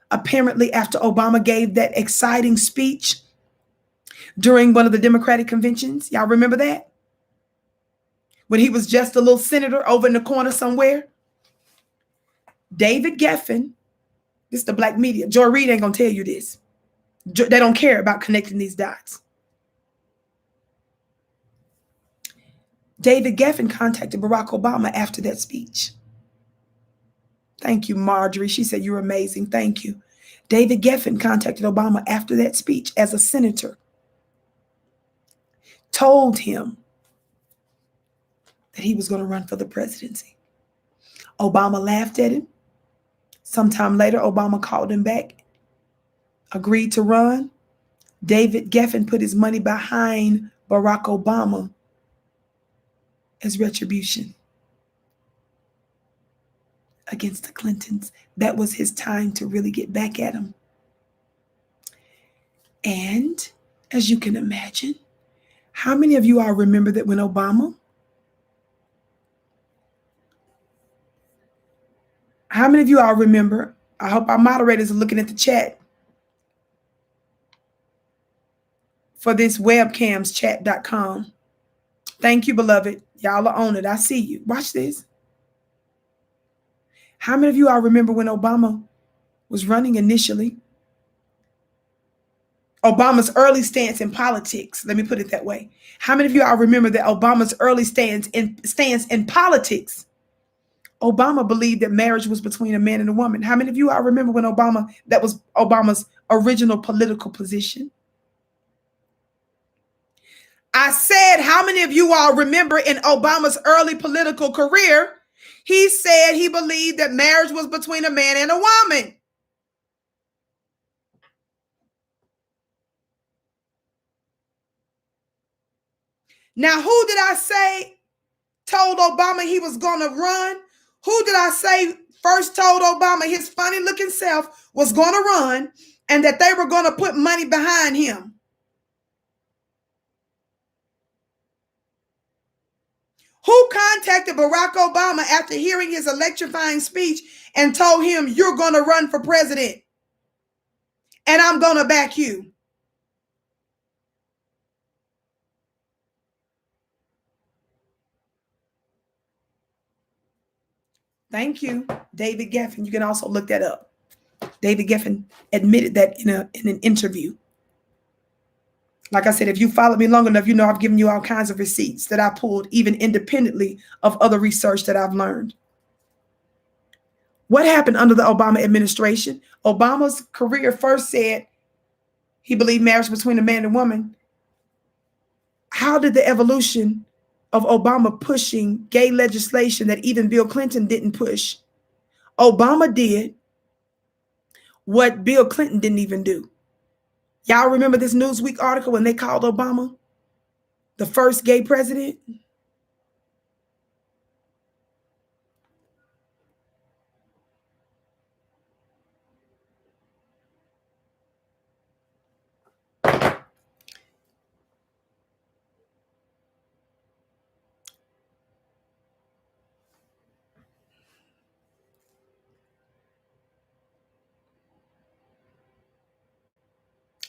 apparently after Obama gave that exciting speech during one of the Democratic conventions. Y'all remember that? When he was just a little senator over in the corner somewhere. David Geffen, this is the black media. Joy Reid ain't gonna tell you this. They don't care about connecting these dots. David Geffen contacted Barack Obama after that speech. Thank you, Marjorie. She said, you're amazing. Thank you. David Geffen contacted Obama after that speech as a senator, told him that he was going to run for the presidency. Obama laughed at him. Sometime later, Obama called him back, agreed to run. David Geffen put his money behind Barack Obama as retribution against the Clintons. That was his time to really get back at him. And as you can imagine, how many of you all remember that when Obama, how many of you all remember, I hope our moderators are looking at the chat for this webcamschat.com. Thank you, beloved. Y'all are on it. I see you. Watch this. How many of you all remember when Obama was running initially? Obama's early stance in politics. Let me put it that way. How many of you all remember that Obama's early stance in politics? Obama believed that marriage was between a man and a woman. How many of you all remember when that was Obama's original political position? I said, how many of you all remember in Obama's early political career, he said he believed that marriage was between a man and a woman. Now, who did I say told Obama he was going to run? Who did I say first told Obama his funny looking self was going to run and that they were going to put money behind him? Who contacted Barack Obama after hearing his electrifying speech and told him, you're going to run for president and I'm going to back you? Thank you, David Geffen. You can also look that up. David Geffen admitted that in an interview. Like I said, if you follow me long enough, you know I've given you all kinds of receipts that I pulled even independently of other research that I've learned. What happened under the Obama administration? Obama's career first said he believed marriage between a man and woman. How did the evolution of Obama pushing gay legislation that even Bill Clinton didn't push? Obama did what Bill Clinton didn't even do. Y'all remember this Newsweek article when they called Obama the first gay president?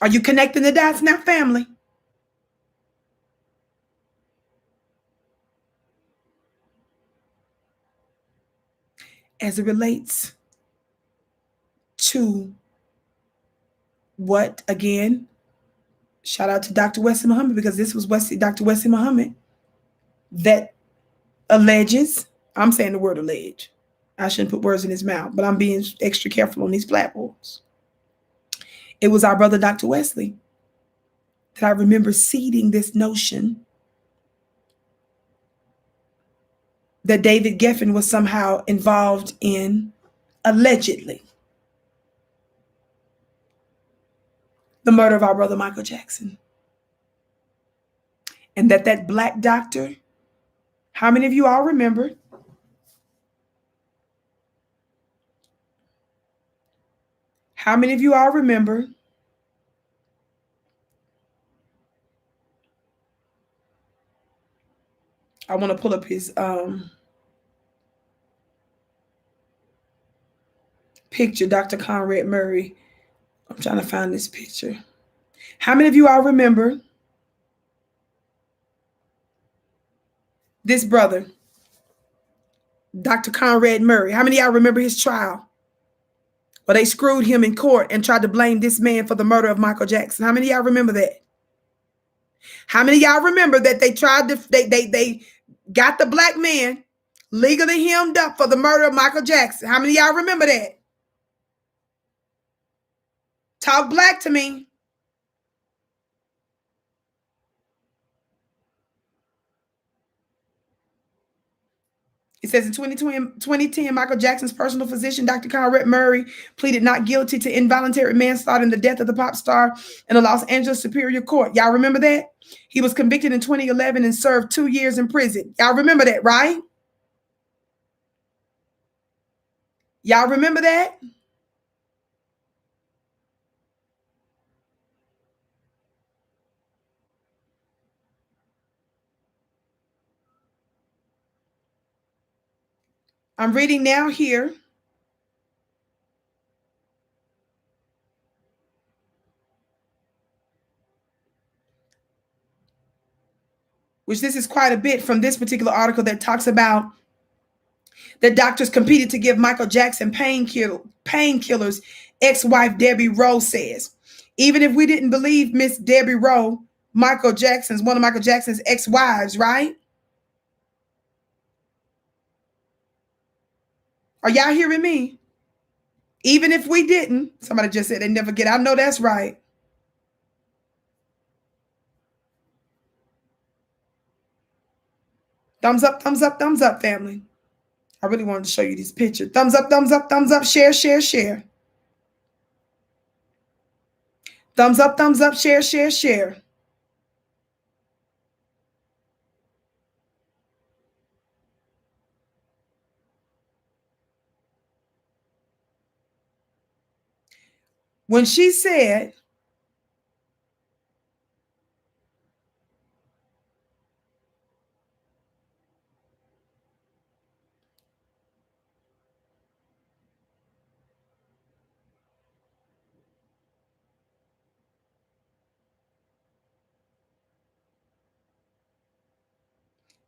Are you connecting the dots now, family? As it relates to what, again, shout out to Dr. Wesley Muhammad, because this was Dr. Wesley Muhammad that alleges, I'm saying the word allege. I shouldn't put words in his mouth, but I'm being extra careful on these platforms. It was our brother, Dr. Wesley, that I remember seeding this notion that David Geffen was somehow involved in, allegedly, the murder of our brother Michael Jackson. And that black doctor How many of you all remember? How many of you all remember? I want to pull up his picture, Dr. Conrad Murray. I'm trying to find this picture. How many of you all remember this brother, Dr. Conrad Murray? How many of y'all remember his trial? Well, they screwed him in court and tried to blame this man for the murder of Michael Jackson. How many of y'all remember that? How many of y'all remember that they tried to, they got the black man legally hemmed up for the murder of Michael Jackson? How many of y'all remember that? Talk black to me. It says in 2010, Michael Jackson's personal physician, Dr. Conrad Murray, pleaded not guilty to involuntary manslaughter in the death of the pop star in the Los Angeles Superior Court. Y'all remember that? He was convicted in 2011 and served 2 years in prison. Y'all remember that, right? Y'all remember that? I'm reading now here. Which this is quite a bit from this particular article that talks about that doctors competed to give Michael Jackson painkillers. Ex-wife Debbie Rowe says, even if we didn't believe Miss Debbie Rowe, one of Michael Jackson's ex-wives, right? Are y'all hearing me? Even if we didn't, somebody just said they never get. I know that's right. Thumbs up, thumbs up, thumbs up, family. I really wanted to show you this picture. Thumbs up, thumbs up, thumbs up, share, share, share. Thumbs up, share, share, share. When she said,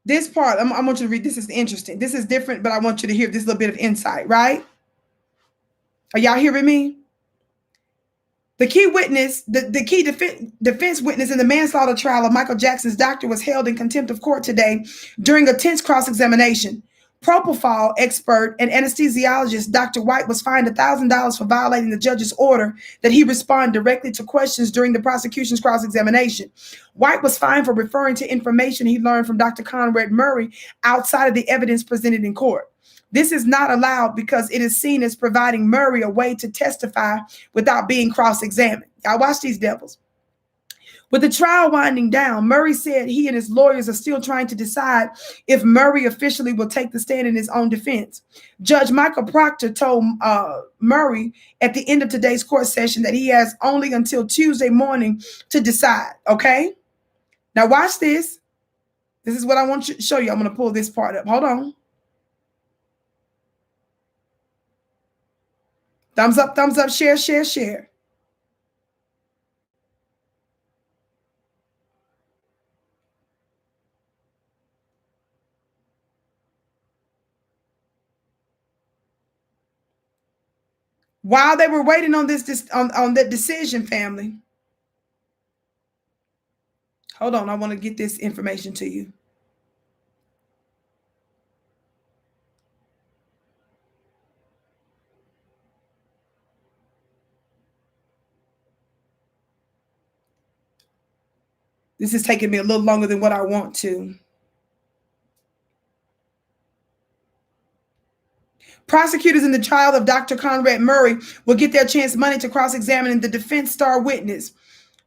this part, I want you to read. This is interesting. This is different, but I want you to hear this little bit of insight, right? Are y'all hearing me? The key witness, the key defense witness in the manslaughter trial of Michael Jackson's doctor was held in contempt of court today during a tense cross-examination. Propofol expert and anesthesiologist Dr. White was fined $1,000 for violating the judge's order that he respond directly to questions during the prosecution's cross-examination. White was fined for referring to information he learned from Dr. Conrad Murray outside of the evidence presented in court. This is not allowed because it is seen as providing Murray a way to testify without being cross-examined. Y'all watch these devils. With the trial winding down, Murray said he and his lawyers are still trying to decide if Murray officially will take the stand in his own defense. Judge Michael Proctor told Murray at the end of today's court session that he has only until Tuesday morning to decide, okay? Now watch this. This is what I want you to show you. I'm going to pull this part up. Hold on. Thumbs up, share, share, share. While they were waiting on on that decision, family. Hold on, I want to get this information to you. This is taking me a little longer than what I want to. Prosecutors in the trial of Dr. Conrad Murray will get their chance money to cross-examine the defense star witness.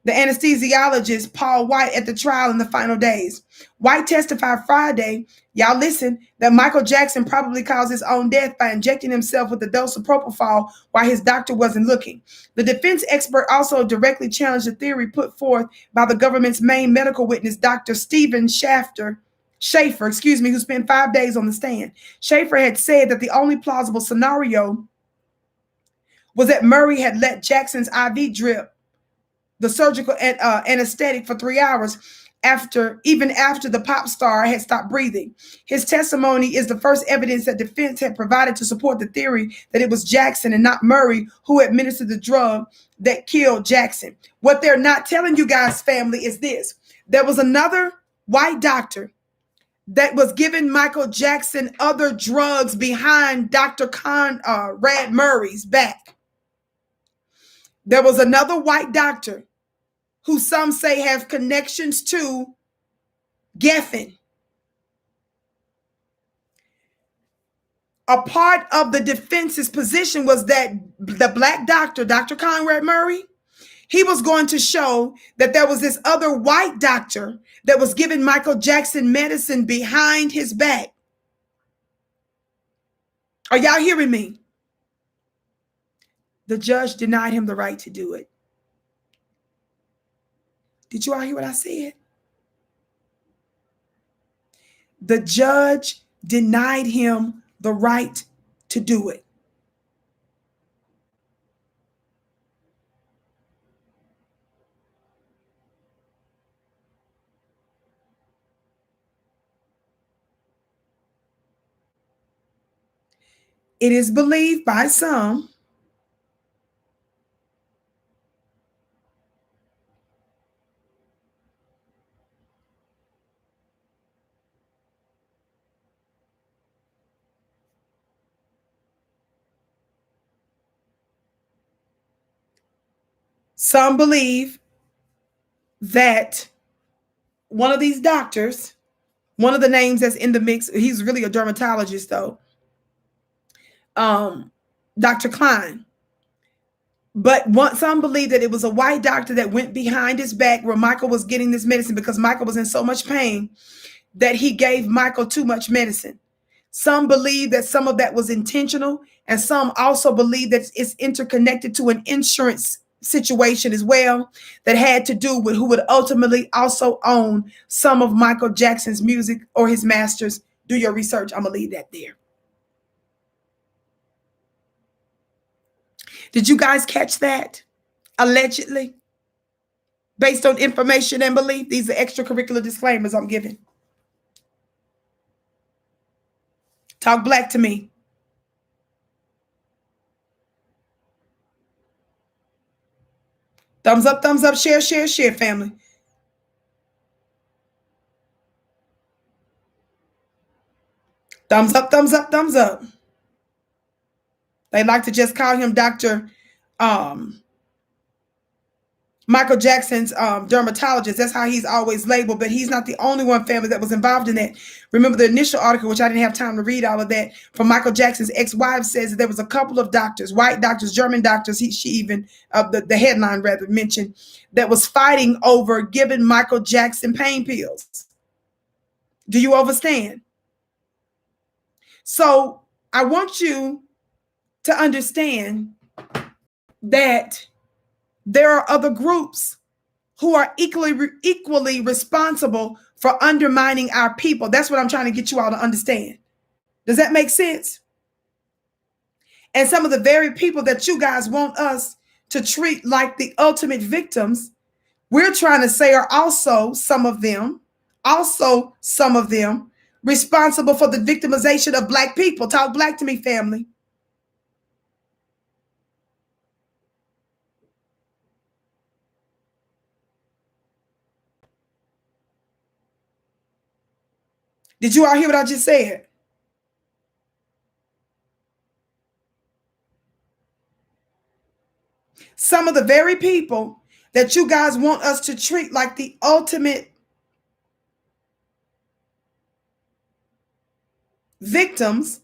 the anesthesiologist Paul White at the trial in the final days. White testified Friday, y'all listen, that Michael Jackson probably caused his own death by injecting himself with a dose of propofol while his doctor wasn't looking. The defense expert also directly challenged the theory put forth by the government's main medical witness, Dr. Stephen Schaefer, who spent 5 days on the stand. Schaefer had said that the only plausible scenario was that Murray had let Jackson's IV drip the surgical anesthetic for 3 hours even after the pop star had stopped breathing. His testimony is the first evidence that defense had provided to support the theory that it was Jackson and not Murray who administered the drug that killed Jackson. What they're not telling you guys, family, is this. There was another white doctor that was giving Michael Jackson other drugs behind Dr. Conrad Murray's back. There was another white doctor who some say have connections to Geffen. A part of the defense's position was that the black doctor, Dr. Conrad Murray, he was going to show that there was this other white doctor that was giving Michael Jackson medicine behind his back. Are y'all hearing me? The judge denied him the right to do it. Did you all hear what I said? The judge denied him the right to do it. It is believed by some believe that one of these doctors, one of the names that's in the mix, he's really a dermatologist though, Dr. Klein. But some believe that it was a white doctor that went behind his back where Michael was getting this medicine because Michael was in so much pain that he gave Michael too much medicine. Some believe that some of that was intentional, and some also believe that it's interconnected to an insurance situation as well that had to do with who would ultimately also own some of Michael Jackson's music or his masters. Do your research. I'm going to leave that there. Did you guys catch that? Allegedly, based on information and belief. These are extracurricular disclaimers I'm giving. Talk black to me. Thumbs up, share, family. Thumbs up. They like to just call him Dr. Michael Jackson's dermatologist. That's how he's always labeled, but he's not the only one, family, that was involved in that. Remember the initial article, which I didn't have time to read all of that, from Michael Jackson's ex-wife, says that there was a couple of doctors, white doctors, German doctors, she even, the headline rather, mentioned, that was fighting over giving Michael Jackson pain pills. Do you understand? So I want you to understand that there are other groups who are equally responsible for undermining our people. That's what I'm trying to get you all to understand. Does that make sense? And some of the very people that you guys want us to treat like the ultimate victims, we're trying to say are also some of them responsible for the victimization of black people. Talk black to me, family. Did you all hear what I just said? Some of the very people that you guys want us to treat like the ultimate victims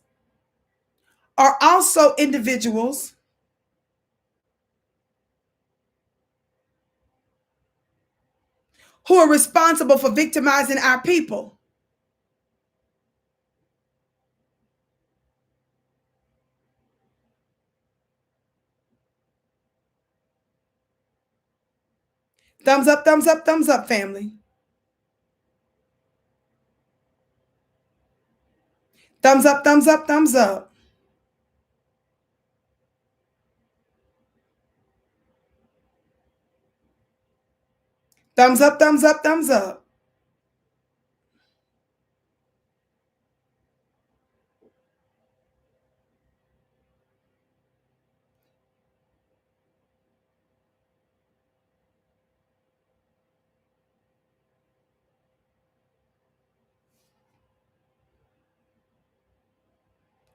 are also individuals . who are responsible for victimizing our people. Thumbs up, thumbs up, thumbs up, family. Thumbs up, thumbs up, thumbs up. Thumbs up, thumbs up, thumbs up.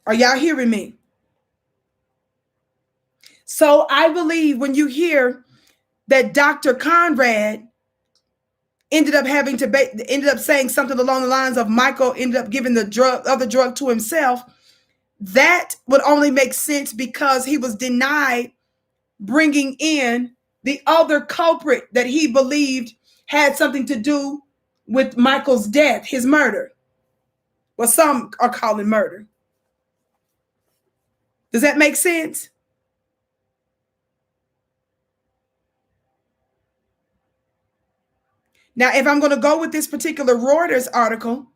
Are y'all hearing me? So I believe when you hear that Dr. Conrad ended up saying something along the lines of Michael ended up giving the other drug to himself, that would only make sense because he was denied bringing in the other culprit that he believed had something to do with Michael's death, his murder. Well, some are calling murder. Does that make sense? Now, if I'm going to go with this particular Reuters article,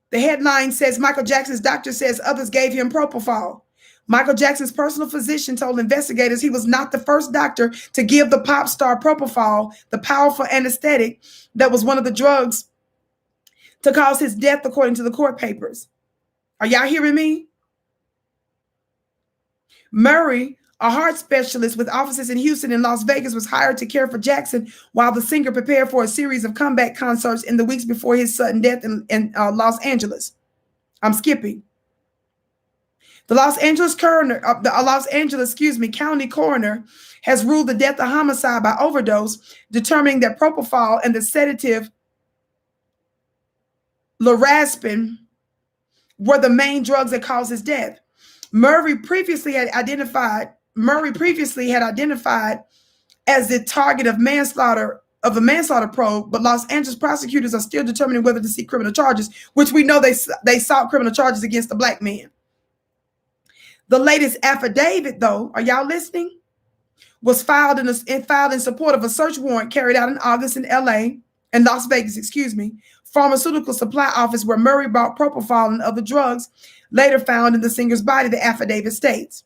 the headline says Michael Jackson's doctor says others gave him propofol. Michael Jackson's personal physician told investigators he was not the first doctor to give the pop star propofol, the powerful anesthetic that was one of the drugs to cause his death, according to the court papers. Are y'all hearing me? Murray, a heart specialist with offices in Houston and Las Vegas, was hired to care for Jackson while the singer prepared for a series of comeback concerts in the weeks before his sudden death in Los Angeles. I'm skipping. The Los Angeles County coroner has ruled the death a homicide by overdose, determining that propofol and the sedative lorazepam were the main drugs that caused his death. Murray previously had identified as the target of a manslaughter probe, but Los Angeles prosecutors are still determining whether to seek criminal charges, which we know they sought criminal charges against the black man. The latest affidavit, though, are y'all listening? Was filed in support of a search warrant carried out in August in Las Vegas, pharmaceutical supply office where Murray bought propofol and other drugs later found in the singer's body, the affidavit states.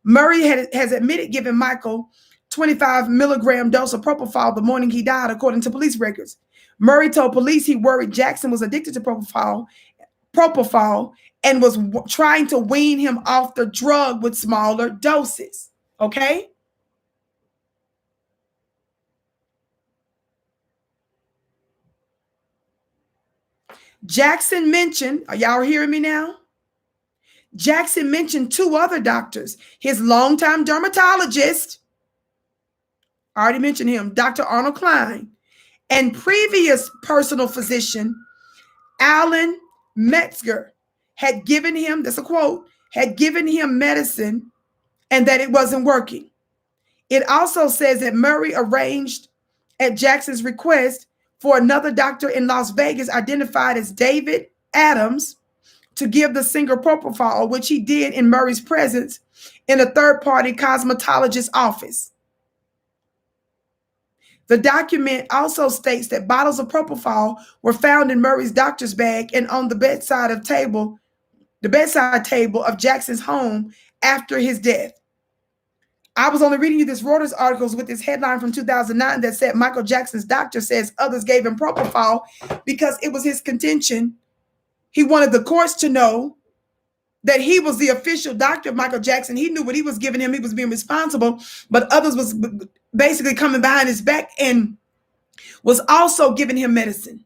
Murray has admitted giving Michael 25 milligram dose of propofol the morning he died, according to police records. Murray told police he worried Jackson was addicted to propofol and was trying to wean him off the drug with smaller doses. Okay? Jackson mentioned, are y'all hearing me now? Jackson mentioned two other doctors, his longtime dermatologist, I already mentioned him, Dr. Arnold Klein, and previous personal physician, Alan Metzger, had given him, that's a quote, had given him medicine and that it wasn't working. It also says that Murray arranged at Jackson's request for another doctor in Las Vegas identified as David Adams to give the singer propofol, which he did in Murray's presence in a third-party cosmetologist's office. The document also states that bottles of propofol were found in Murray's doctor's bag and on the bedside table of Jackson's home after his death. I was only reading you this Reuters article with this headline from 2009 that said Michael Jackson's doctor says others gave him propofol because it was his contention. He wanted the courts to know that he was the official doctor of Michael Jackson. He knew what he was giving him. He was being responsible, but others was basically coming behind his back and was also giving him medicine.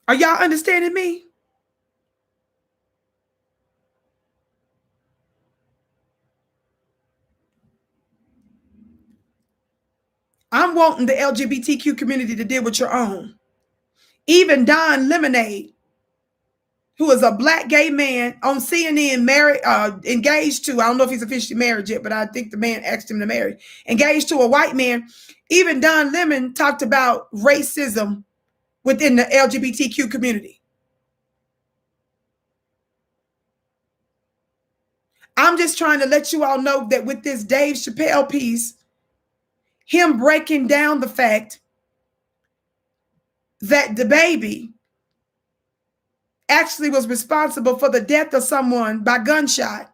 Are y'all understanding me? I'm wanting the LGBTQ community to deal with your own. Even Don Lemonade who is a black gay man on CNN, married, engaged to, I don't know if he's officially married yet, but I think the man asked him to marry, engaged to a white man. Even Don Lemon talked about racism within the LGBTQ community. I'm just trying to let you all know that with this Dave Chappelle piece, him breaking down the fact that DaBaby actually was responsible for the death of someone by gunshot,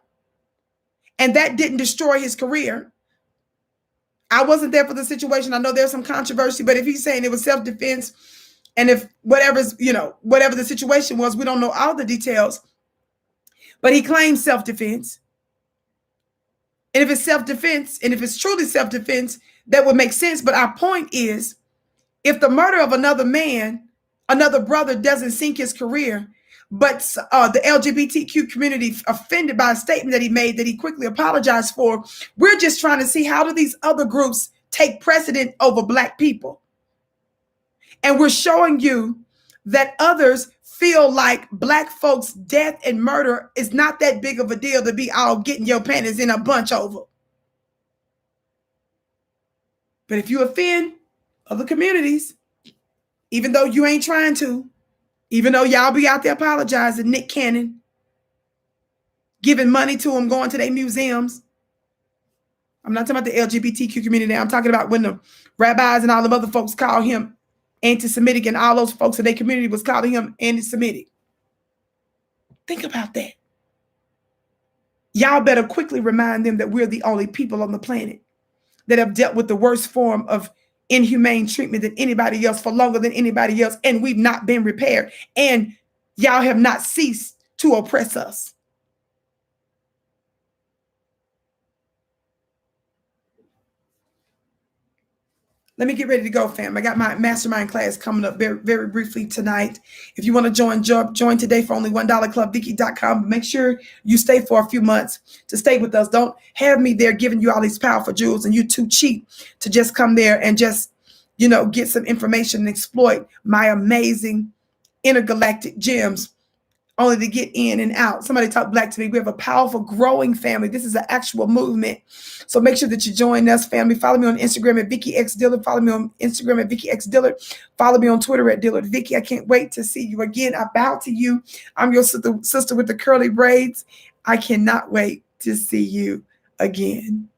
and that didn't destroy his career. I wasn't there for the situation. I know there's some controversy, but if he's saying it was self-defense, and if whatever's, whatever the situation was, we don't know all the details, but he claims self-defense. And if it's self-defense, and if it's truly self-defense, that would make sense. But our point is, if the murder of another man, another brother, doesn't sink his career, but the LGBTQ community offended by a statement that he made that he quickly apologized for, we're just trying to see, how do these other groups take precedent over Black people? And we're showing you that others feel like Black folks' death and murder is not that big of a deal to be all getting your panties in a bunch over. But if you offend other communities, even though you ain't trying to, even though y'all be out there apologizing, Nick Cannon, giving money to them, going to their museums. I'm not talking about the LGBTQ community now. I'm talking about when the rabbis and all the other folks call him anti-Semitic, and all those folks in their community was calling him anti-Semitic. Think about that. Y'all better quickly remind them that we're the only people on the planet that have dealt with the worst form of inhumane treatment than anybody else for longer than anybody else, and we've not been repaired, and y'all have not ceased to oppress us. Let me get ready to go, fam. I got my mastermind class coming up very, very briefly tonight. If you want to join today for only $1, clubvicki.com. Make sure you stay for a few months to stay with us. Don't have me there giving you all these powerful jewels and you too cheap to just come there and just, get some information and exploit my amazing intergalactic gems only to get in and out. Somebody talk Black to me. We have a powerful, growing family. This is an actual movement. So make sure that you join us, family. Follow me on Instagram at Vicki X Dillard. Follow me on Instagram at Vicki X Dillard. Follow me on Twitter at Dillard Vicki. I can't wait to see you again. I bow to you. I'm your sister with the curly braids. I cannot wait to see you again.